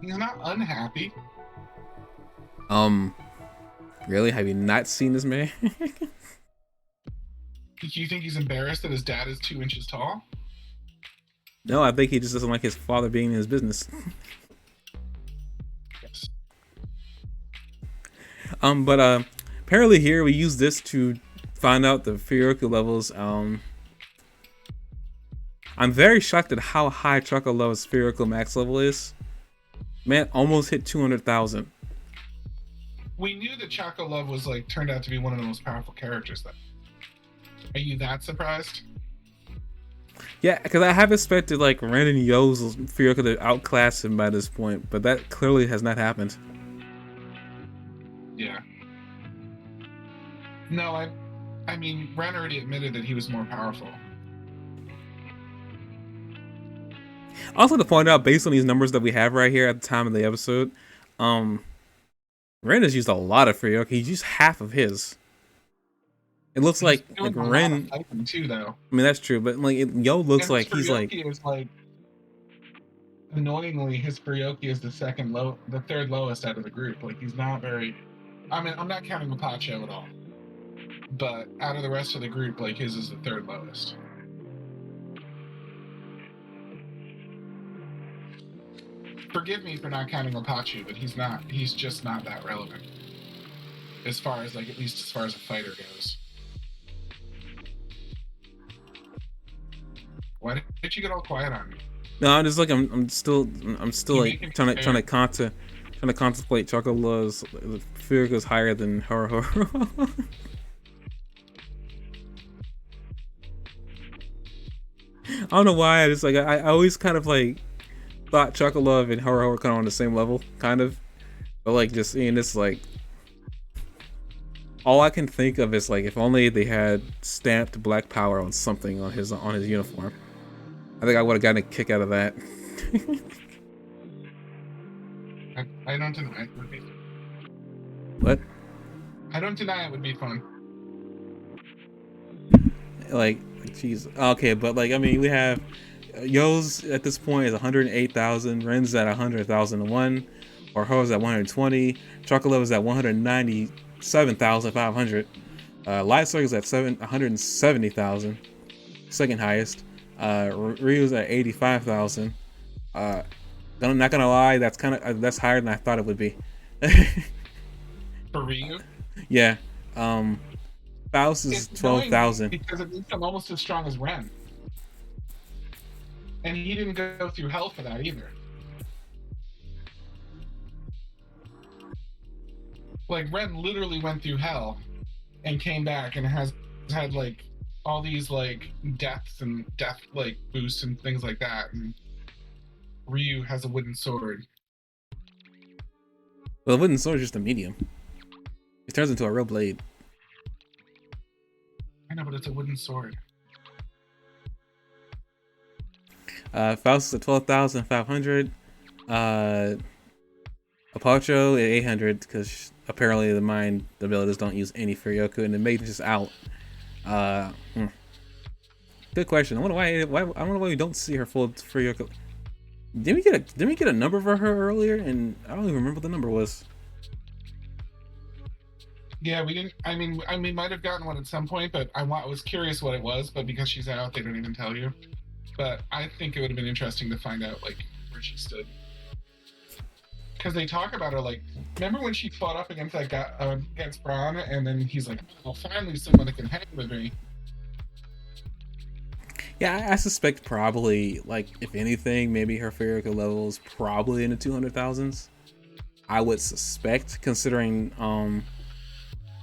He's not unhappy. Really? Have you not seen this man? Do you think he's embarrassed that his dad is 2 inches tall? No, I think he just doesn't like his father being in his business. Yes. But apparently here we use this to find out the Furyoku levels. I'm very shocked at how high Choco Love's Furyoku max level is. Man, almost hit 200,000. We knew that Choco Love was like turned out to be one of the most powerful characters. Then, are you that surprised? Yeah, because I have expected like Ren and Yo's Furyoku to outclass him by this point, but that clearly has not happened. Yeah. No, I mean, Ren already admitted that he was more powerful. Also to point out, based on these numbers that we have right here at the time of the episode, Ren has used a lot of Furyoka. He's used half of his. It looks He's like doing a lot of Ren. fighting too, though. I mean, that's true, but like Yo looks And his like he's like. Furyoki is like, annoyingly, his Furyoki is the third lowest out of the group. Like, he's not very. I mean, I'm not counting Mapacho at all, but out of the rest of the group, like his is the third lowest. Forgive me for not counting Mapacho, but he's not. He's just not that relevant, as far as like at least as far as a fighter goes. Why did you get all quiet on me? No, I'm just like I'm still You like make him trying fair. to contemplate Chocolo's Furyoka's higher than Horo. I don't know why. I just like I always kind of like thought Chocolove and Horo were kind of on the same level, kind of. But like just seeing this, like all I can think of is like if only they had stamped Black Power on something on his uniform. I think I would have gotten a kick out of that. I don't deny it would be. What? I don't deny it would be fun. Like, jeez. Okay, but like I mean, we have Yo's at this point is 108,000, Ren's at 100,001, or Ho's at 120, Chocolate is at 197,500, Light Circle's at 170,000, second highest. Ryu's at 85,000. I'm not gonna lie, that's higher than I thought it would be. For Ryu? Yeah. Faust is 12,000. Because it means I'm almost as strong as Ren. And he didn't go through hell for that either. Like, Ren literally went through hell and came back and has had, like, all these, like, deaths and death, like, boosts and things like that. And Ryu has a wooden sword. Well, the wooden sword is just a medium. It turns into a real blade. I know, but it's a wooden sword. Faust is at 12,500. Apacho at 800 because apparently the mind abilities don't use any Furyoku and the maiden's just out. Good question. I wonder why I don't know why we don't see her full Furyoku. Didn't we get a number for her earlier? And I don't even remember what the number was. Yeah, we didn't. I mean, we might have gotten one at some point, but I was curious what it was. But because she's out, they don't even tell you. But I think it would have been interesting to find out like where she stood. Because they talk about her like, remember when she fought up against that guy against Braun, and then he's like, "Oh, finally someone that can hang with me." Yeah, I suspect probably like if anything, maybe her Furyoku level is probably in the 200,000s. I would suspect, considering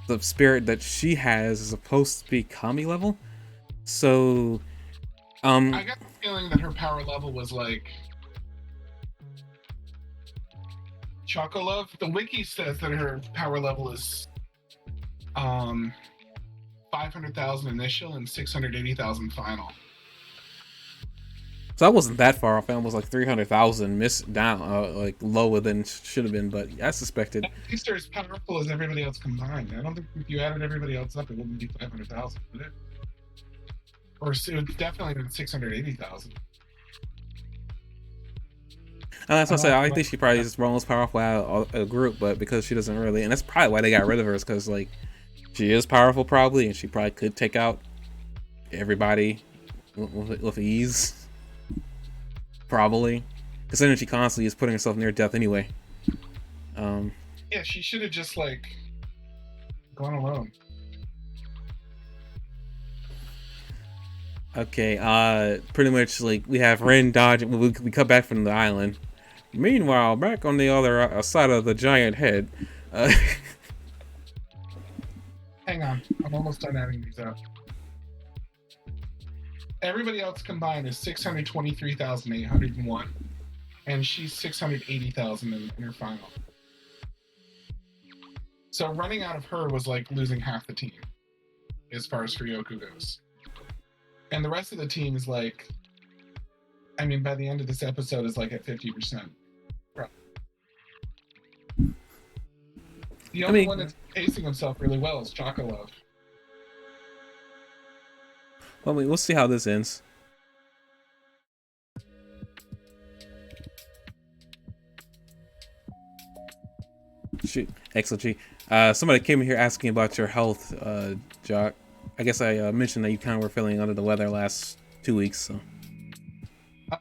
the spirit that she has is supposed to be Kami level. So I got the feeling that her power level was like Chocolove. The wiki says that her power level is 500,000 initial and 680,000 final. so I wasn't that far off. I was like 300,000 missed down, like lower than should have been. But I suspected. At least they're as powerful as everybody else combined. I don't think if you added everybody else up, it wouldn't be 500,000, would it? Or it would definitely be 680,000. That's what I said. I think she probably is the most powerful out of a group, but because she doesn't really, and that's probably why they got rid of her, is because like she is powerful probably, and she probably could take out everybody with ease. Probably, considering she constantly is putting herself near death anyway. Yeah, she should have just like gone alone. Okay, pretty much like we have Ren dodging. We come back from the island. Meanwhile, back on the other side of the giant head. Hang on, I'm almost done adding these up. Everybody else combined is 623,801, and she's 680,000 in her final. So running out of her was like losing half the team, as far as Furyoku goes. And the rest of the team is like, I mean, by the end of this episode is like at 50%. The I only one mean, that's pacing himself really well is Chocolove. well, we'll see how this ends. Shoot, XLG. Somebody came here asking about your health, Jock. I guess I mentioned that you kind of were feeling under the weather last 2 weeks, so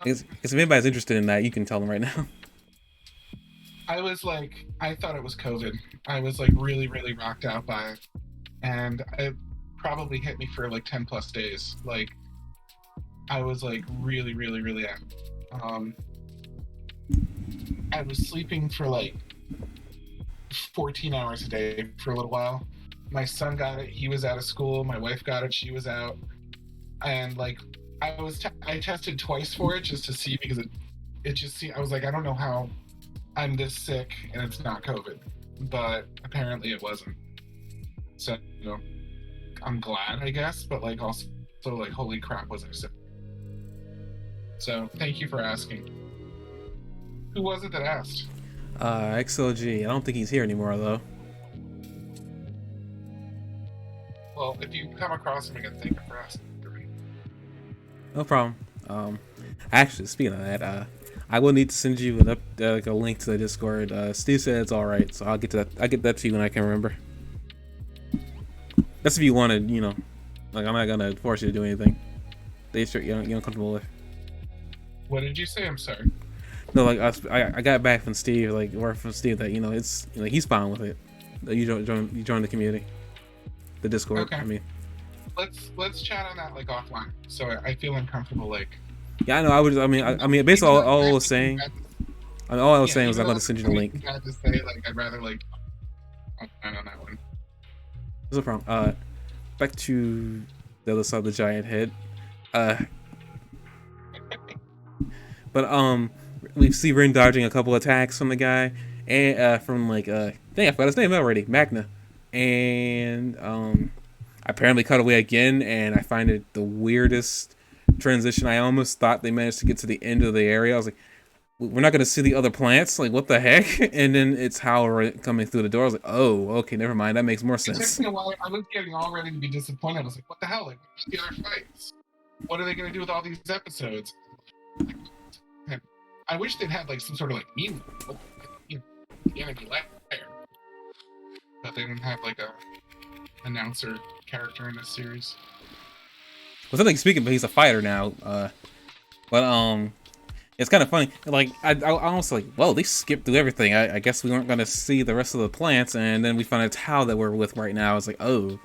if anybody's interested in that, you can tell them right now. I was like, I thought it was COVID. I was like really, really rocked out by it. And it probably hit me for like 10 plus days. Like, I was like really, really, really out. Um, I was sleeping for like 14 hours a day for a little while. My son got it. He was out of school. My wife got it. She was out. And like, I tested twice for it just to see because it just seemed, I was like, I don't know how I'm this sick and it's not COVID, but apparently it wasn't. So, you know, I'm glad, I guess, but like also like, holy crap, was I sick? So thank you for asking. Who was it that asked? XLG. I don't think he's here anymore though. Well, if you come across him again, thank you for asking. No problem. Actually, speaking of that, I will need to send you like a link to the Discord. Steve said it's all right, so I'll get to that. I'll get that to you when I can remember. That's if you want to, like I'm not gonna force you to do anything that you're uncomfortable with. What did you say? I'm sorry. No, like I got back from Steve, like word from Steve that it's he's fine with it. That you join the community, the Discord. Okay. I mean, let's chat on that like offline. So I feel uncomfortable. Like, yeah, I know. I mean, basically all I was saying. All I was saying was I'm going to send you the link. I just say like I'd rather like offline on that one. There's no problem. Back to the other side of the giant head. But we see Rin dodging a couple attacks from the guy, and from like dang, I forgot his name already, Magna, and I apparently cut away again, and I find it the weirdest transition. I almost thought they managed to get to the end of the area. I was like, we're not gonna see the other plants, like what the heck? And then it's Howler coming through the door. I was like, oh, okay, never mind, that makes more sense. It took me a while. I was getting all ready to be disappointed. I was like, what the hell? Like, where's the other fights? What are they gonna do with all these episodes? I wish they'd had like some sort of like meme, the enemy layer, but they didn't have like a announcer character in this series. Well, something speaking, but he's a fighter now. But it's kind of funny. Like I almost like, well, they skipped through everything. I guess we weren't gonna see the rest of the plants, and then we found out Tao that we're with right now. It's like, oh,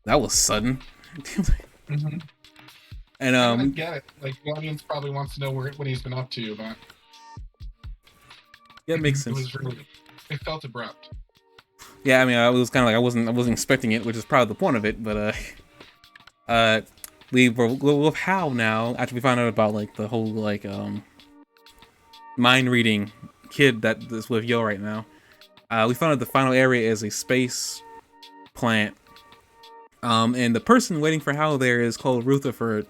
that was sudden. Mm-hmm. And I get it. Like the audience probably wants to know what he's been up to, but yeah, it makes sense. It felt abrupt. Yeah, I mean, I was kind of like I wasn't expecting it, which is probably the point of it. But we were with Hal now after we found out about like the whole like mind reading kid that is with Yo right now. We found out the final area is a space plant. And the person waiting for Hal there is called Rutherford.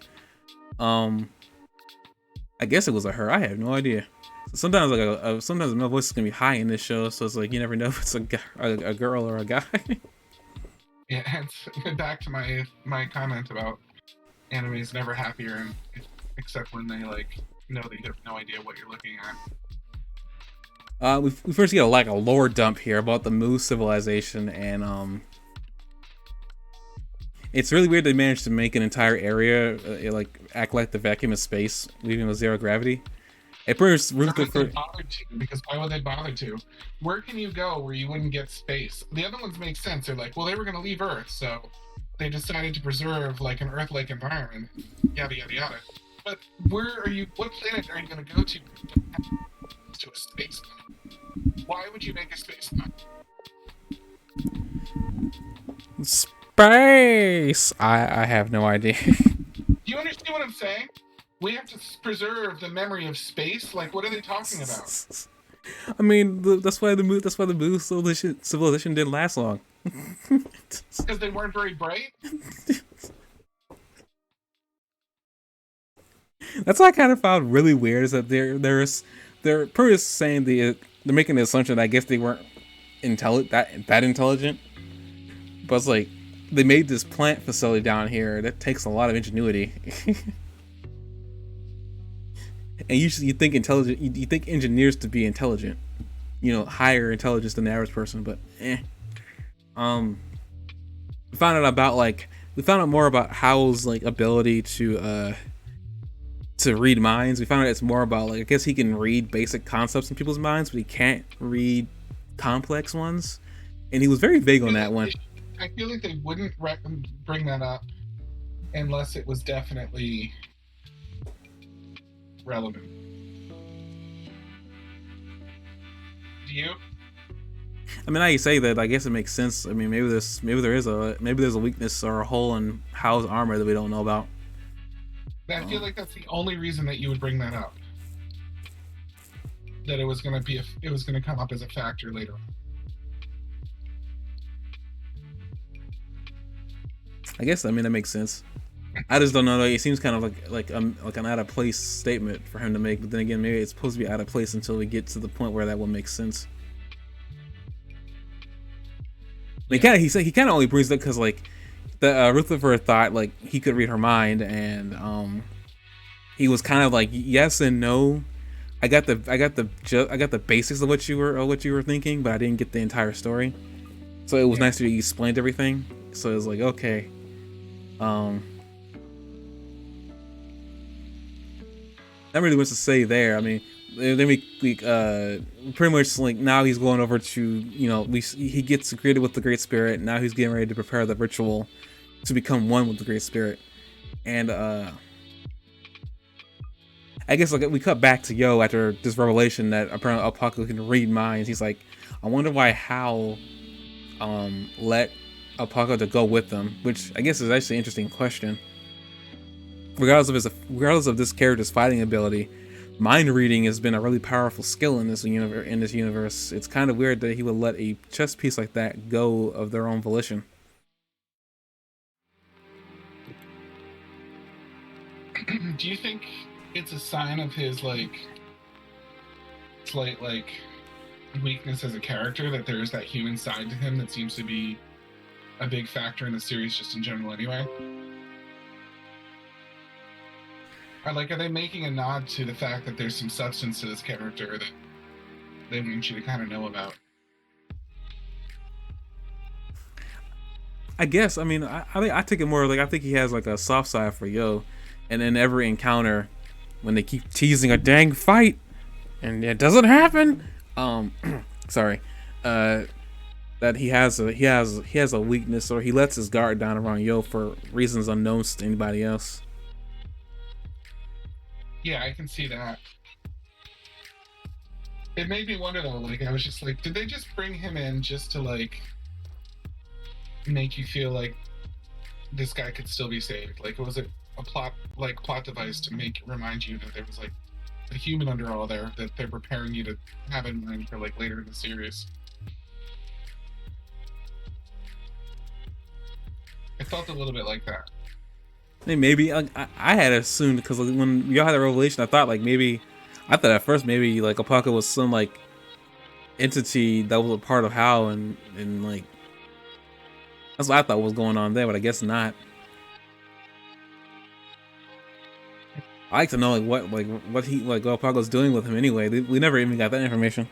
I guess it was a her. I have no idea. Sometimes like sometimes my voice is gonna be high in this show, so it's like you never know if it's a girl or a guy. Yeah, and back to my comment about anime is never happier, and except when they like know that you have no idea what you're looking at. We first get a lore dump here about the Moose civilization, and it's really weird they managed to make an entire area like act like the vacuum of space, leaving with zero gravity. At first, Rutherford. Because why would they bother to? Where can you go where you wouldn't get space? The other ones make sense. They're like, well, they were going to leave Earth, so they decided to preserve like an Earth-like environment, yada yada yada. But where are you? What planet are you going to go to a space planet? Why would you make a space planet? Space. I have no idea. Do you understand what I'm saying? We have to preserve the memory of space. Like, what are they talking about? I mean, that's why the Moose civilization didn't last long. Because they weren't very bright. That's what I kind of found really weird is that they're pretty much saying they're making the assumption that I guess they weren't that intelligent. But it's like they made this plant facility down here that takes a lot of ingenuity. And usually you think intelligent, you think engineers to be intelligent, higher intelligence than the average person. But um, we found out about we found out more about Howell's ability to read minds. We found out it's more about I guess he can read basic concepts in people's minds, but he can't read complex ones. And he was very vague on that one. I feel like they wouldn't bring that up unless it was definitely relevant. Do you? I mean, now you say that, I guess it makes sense. I mean, maybe there's a weakness or a hole in Hal's armor that we don't know about. I feel like that's the only reason that you would bring that up. That it was gonna come up as a factor later on. I guess, I mean, that makes sense. I just don't know. It seems kind of like an out of place statement for him to make. But then again, maybe it's supposed to be out of place until we get to the point where that will make sense. He kind of only brings it up because the Rutherford thought he could read her mind, and he was kind of yes and no. I got the basics of what you were thinking, but I didn't get the entire story. So it was nice that you explained everything. So it was okay. Not really much to say there. I mean, then we pretty much now he's going over to he gets created with the Great Spirit. Now he's getting ready to prepare the ritual to become one with the Great Spirit, and I guess we cut back to Yo after this revelation that apparently Apako can read minds. He's like, I wonder why Hal let Apako to go with them, which I guess is actually an interesting question. Regardless of this character's fighting ability, mind reading has been a really powerful skill in this universe. It's kind of weird that he would let a chess piece like that go of their own volition. Do you think it's a sign of his slight weakness as a character that there is that human side to him that seems to be a big factor in the series just in general anyway? Are they making a nod to the fact that there's some substance to this character that they want you to kind of know about? I guess. I mean, I take it more I think he has a soft side for Yo, and in every encounter, when they keep teasing a dang fight, and it doesn't happen. Sorry, that he has a weakness, or he lets his guard down around Yo for reasons unknown to anybody else. Yeah, I can see that. It made me wonder though, I was just did they just bring him in just to make you feel like this guy could still be saved? Was it a plot device to remind you that there was a human under all there that they're preparing you to have in mind for later in the series? It felt a little bit like that. Maybe I had assumed, because when y'all had the revelation, I thought at first maybe Apako was some entity that was a part of Hal, and that's what I thought was going on there, but I guess not. I like to know what Apako's doing with him anyway. We never even got that information.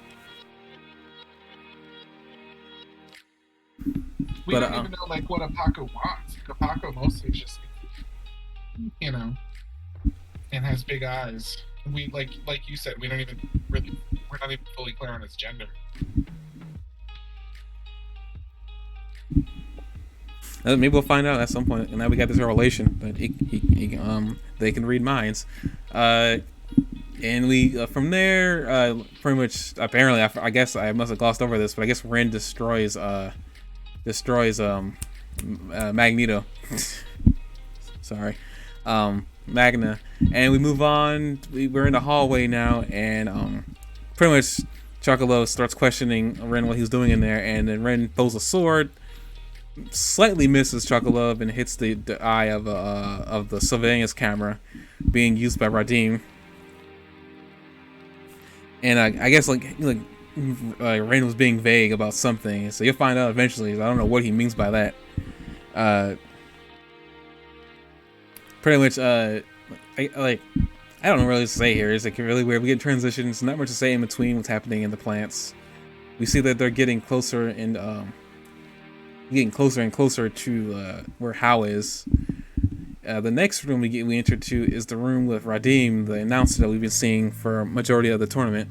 We don't even know what Apako wants. Apako mostly is just and has big eyes. We like you said, we're not even fully clear on his gender. Maybe we'll find out at some point. And now we got this revelation that they can read minds, and we from there pretty much apparently I guess I must have glossed over this, but I guess Ren destroys Magneto. Sorry. Magna, and we move on. We're in the hallway now, and pretty much Chocolo starts questioning Ren what he was doing in there, and then Ren throws a sword, slightly misses Chocolove, and hits the eye of the surveillance camera being used by Radim. And I guess Rain was being vague about something, so you'll find out eventually. I don't know what he means by that. Pretty much, I don't know really to say here. It's like really weird. We get transitions, not much to say in between what's happening in the plants. We see that they're getting closer and closer to where Hao is. The next room we enter to is the room with Radim, the announcer that we've been seeing for a majority of the tournament.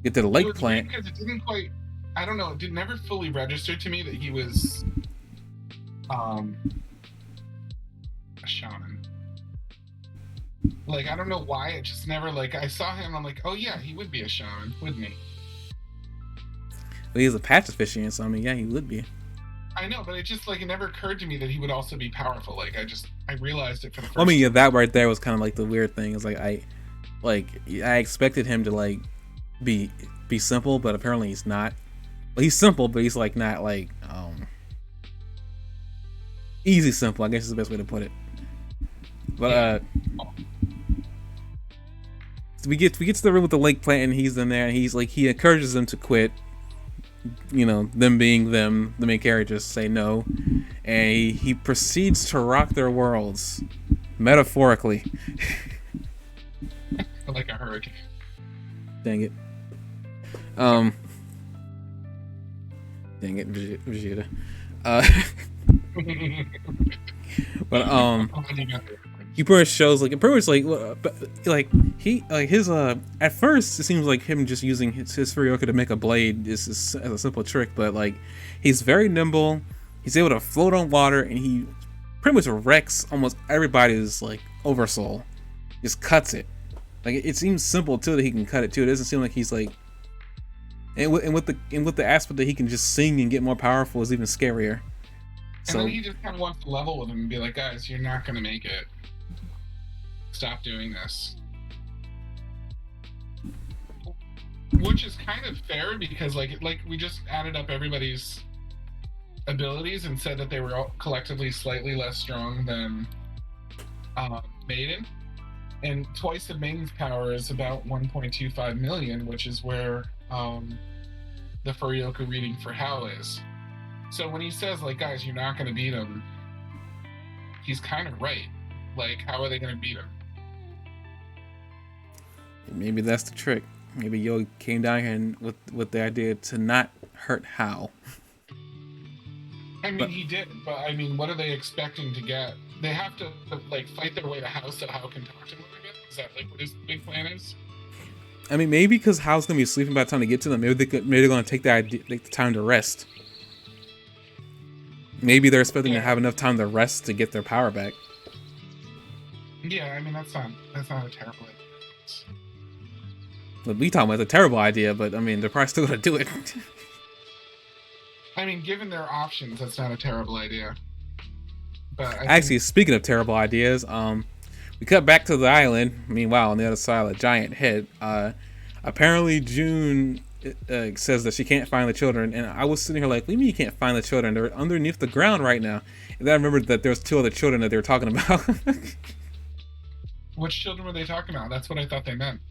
Get to the lake plant. Because it didn't quite, I don't know, it never fully register to me that he was a shaman. Like, I don't know why, it just never, like, I saw him, I'm like, oh yeah, he would be a shaman, wouldn't he? Well, he's a pacifist, so I mean, yeah, he would be. I know, but it just, like, it never occurred to me that he would also be powerful. Like, I realized it for the first time. I mean, yeah, that right there was kind of like the weird thing. It's like, I expected him to, like, be simple, but apparently he's not. Well, he's simple, but he's, like, not, like, easy simple, I guess is the best way to put it. But, we get to the room with the lake plant, and he's in there, and he's, like, he encourages them to quit. You know, them being them, the main characters say no, and he proceeds to rock their worlds, metaphorically. Like a hurricane. Dang it. Dang it, Vegeta. But he pretty much shows like his at first it seems like him just using his Furioka to make a blade is as a simple trick, but like he's very nimble, he's able to float on water, and he pretty much wrecks almost everybody's like oversoul. Just cuts it. Like it seems simple too that he can cut it too. It doesn't seem like he's like, and with the aspect that he can just sing and get more powerful is even scarier. And then he just kind of wants to level with him and be like, guys, you're not gonna make it. Stop doing this. Which is kind of fair because like we just added up everybody's abilities and said that they were all collectively slightly less strong than Maiden. And twice of Maiden's power is about 1.25 million, which is where the Furioka reading for Hal is. So when he says, like, guys, you're not going to beat him, he's kind of right. Like, how are they going to beat him? Maybe that's the trick. Maybe Yo came down here and with the idea to not hurt Hal. I mean, he did, but I mean, what are they expecting to get? They have to, like, fight their way to Hal so Hal can talk to him again? Is that, like, what his big plan is? I mean, maybe because Hal's going to be sleeping by the time to get to them, maybe they're going to take the time to rest. Maybe they're expecting to have enough time to rest to get their power back. Yeah, I mean, that's not a terrible idea. But we talking about a terrible idea, but I mean, they're probably still going to do it. I mean, given their options, that's not a terrible idea. But actually, speaking of terrible ideas, we cut back to the island. Meanwhile, on the other side of the giant head, apparently June says that she can't find the children, and I was sitting here like, what do you mean you can't find the children? They're underneath the ground right now. And then I remembered that there's two other children that they were talking about. Which children were they talking about? That's what I thought they meant.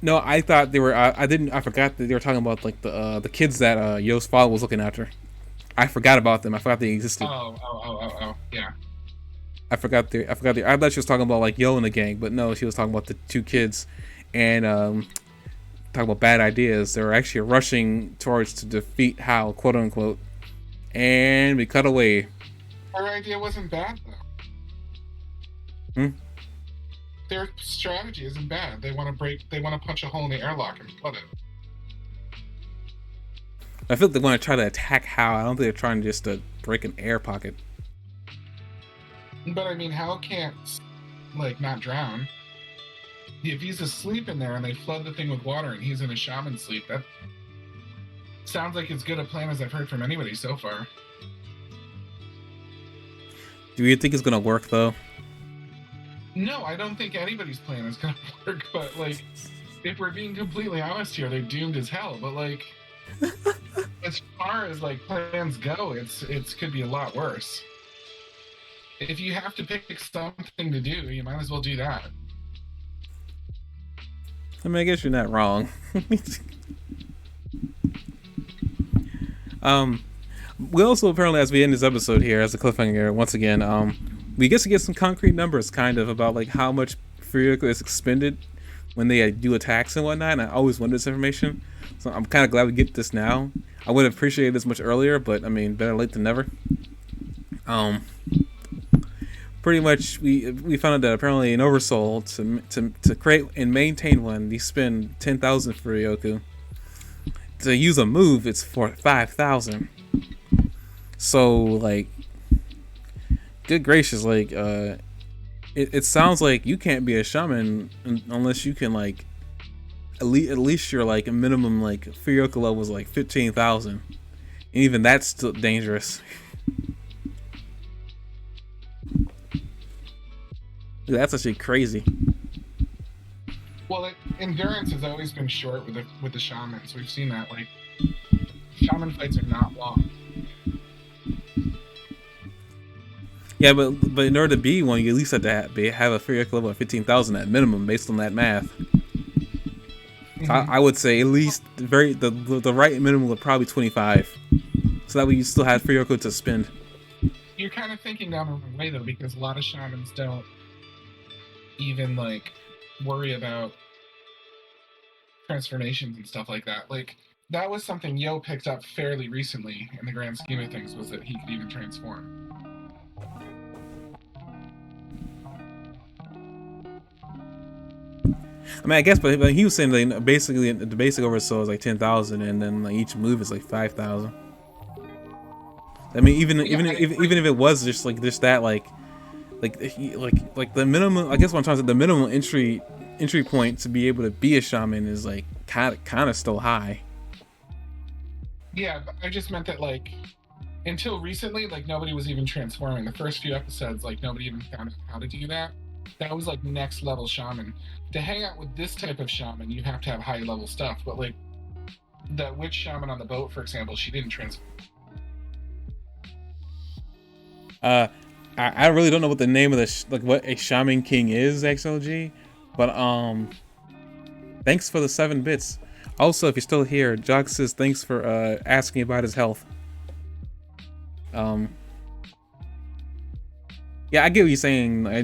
No, I thought they were. I forgot that they were talking about like the kids that Yo's father was looking after. I forgot about them. I forgot they existed. Oh, yeah. I forgot I thought she was talking about like Yo and the gang, but no, she was talking about the two kids, and talking about bad ideas. They were actually rushing towards to defeat Hal, quote unquote, and we cut away. Her idea wasn't bad though. Their strategy isn't bad. They want to punch a hole in the airlock and flood it. I feel like they want to try to attack Hal. I don't think they're trying just to break an air pocket. But I mean, Hal can't like not drown. If he's asleep in there and they flood the thing with water and he's in a shaman sleep, that sounds like as good a plan as I've heard from anybody so far. Do you think it's gonna work though? No, I don't think anybody's plan is gonna work. But like, if we're being completely honest here, they're doomed as hell. But like, as far as like plans go, it's could be a lot worse. If you have to pick something to do, you might as well do that. I mean, I guess you're not wrong. We also apparently, as we end this episode here, as a cliffhanger, once again, we get to get some concrete numbers, kind of about like how much Furioka is expended when they do attacks and whatnot. And I always wanted this information, so I'm kind of glad we get this now. I would have appreciated this much earlier, but I mean, better late than never. Pretty much, we found out that apparently in Oversoul to create and maintain one, you spend 10,000 Furioku. To use a move, it's for 5,000. So like, good gracious, like it sounds like you can't be a shaman unless you can like at least you're like a minimum like Furioka level is like 15,000, and even that's still dangerous. That's actually crazy. Well, endurance has always been short with the shamans. We've seen that. Like, shaman fights are not long. Yeah, but in order to be one, you at least have to have a Furioka level of 15,000 at minimum, based on that math. Mm-hmm. I would say at least the right minimum would probably 25, so that way you still have Furioka to spend. You're kind of thinking down the wrong way though, because a lot of shamans don't even like worry about transformations and stuff like that. Like, that was something Yo picked up fairly recently in the grand scheme of things, was that he could even transform. I mean, I guess, but he was saying like basically the basic oversoul is like 10,000, and then like each move is like 5,000. I mean, even if it was just that like the minimum, I guess what I'm trying to say, the minimum entry point to be able to be a shaman is like kind of still high. Yeah, but I just meant that like until recently, like nobody was even transforming. The first few episodes, like nobody even found out how to do that. That was like next level shaman. To hang out with this type of shaman, you have to have high level stuff. But like that witch shaman on the boat, for example, she didn't transform. I really don't know what the name of what a shaman king is, XLG, but thanks for the 7 bits. Also, if you're still here, Jock says thanks for asking about his health. Yeah, I get what you're saying. I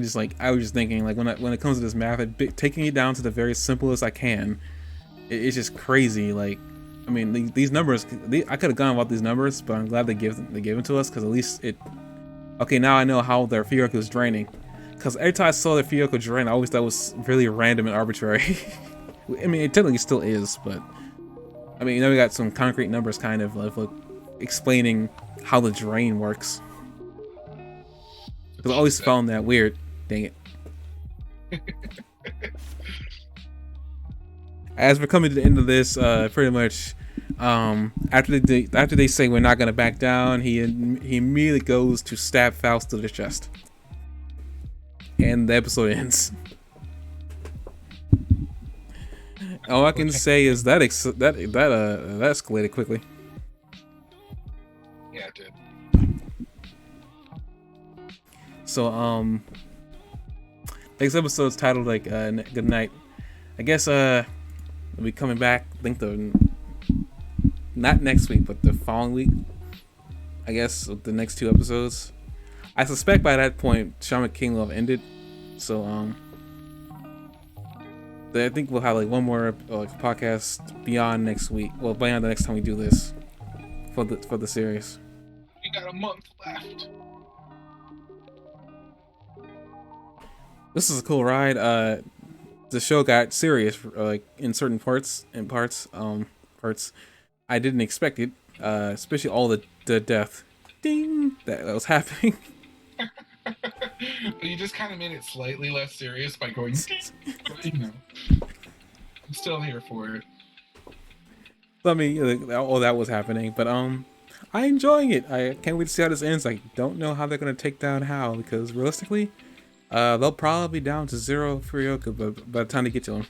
was just thinking like when it comes to this math, taking it down to the very simplest I can, it's just crazy. Like, I mean, these numbers, I could have gone about these numbers, but I'm glad they give them to us, because at least it. Okay, now I know how their Furioka is draining. Because every time I saw their Furioka drain, I always thought it was really random and arbitrary. I mean, it technically still is, but I mean, we got some concrete numbers kind of like explaining how the drain works. Because I always found that weird. Dang it. As we're coming to the end of this, pretty much, after they say we're not gonna back down, he immediately goes to stab Faust to the chest, and the episode ends. All I can say is that escalated quickly. Yeah, it did. So next episode's titled like Good Night. I guess we'll be coming back. I think not next week, but the following week. I guess the next 2 episodes. I suspect by that point Shaman King will have ended. So I think we'll have like one more podcast beyond next week. Well, beyond the next time we do this for the series. We got a month left. This is a cool ride. The show got serious like in certain parts. I didn't expect it, especially all the death ding that was happening. You just kind of made it slightly less serious by going, you know. I'm still here for it. I mean, all that was happening, but I'm enjoying it. I can't wait to see how this ends. I don't know how they're gonna take down Hal, because realistically, they'll probably be down to 0 Furioka by the time they get to him.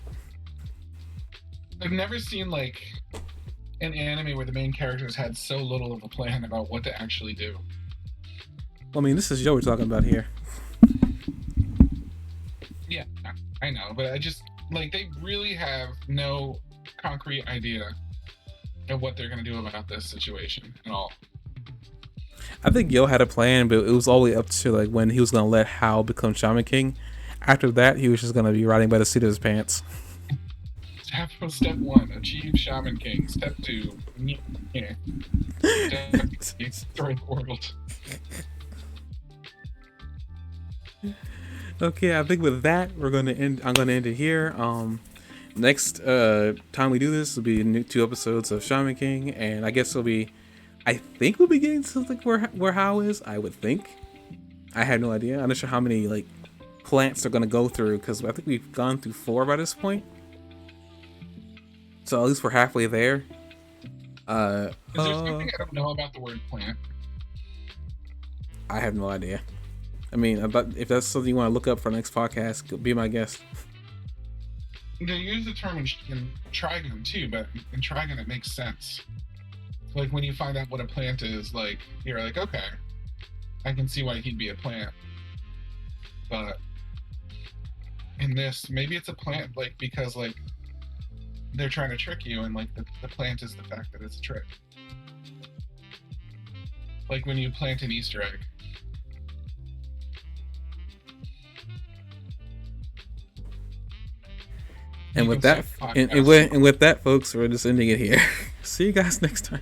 I've never seen like an anime where the main characters had so little of a plan about what to actually do. Well, I mean, this is Joe we're talking about here. Yeah, I know, but like they really have no concrete idea of what they're going to do about this situation at all. I think Yo had a plan, but it was all the way up to like when he was gonna let Hal become Shaman King. After that, he was just gonna be riding by the seat of his pants. Step 1, achieve Shaman King. Step 2, yeah. Step 3, destroy the world. Okay, I think with that we're gonna end. I'm gonna end it here. Next time we do this will be new 2 episodes of Shaman King, and I guess it'll be. I think we'll be getting to like where Hal is. I would think. I have no idea. I'm not sure how many like plants they're gonna go through because I think we've gone through 4 by this point. So at least we're halfway there. Is there something I don't know about the word plant? I have no idea. I mean, if that's something you want to look up for next podcast, be my guest. They use the term in Trigon too, but in Trigon it makes sense. Like when you find out what a plant is, like you're like, okay, I can see why he'd be a plant. But in this, maybe it's a plant, like because like they're trying to trick you, and like the plant is the fact that it's a trick. Like when you plant an Easter egg. And with that, and with that, folks, we're just ending it here. See you guys next time.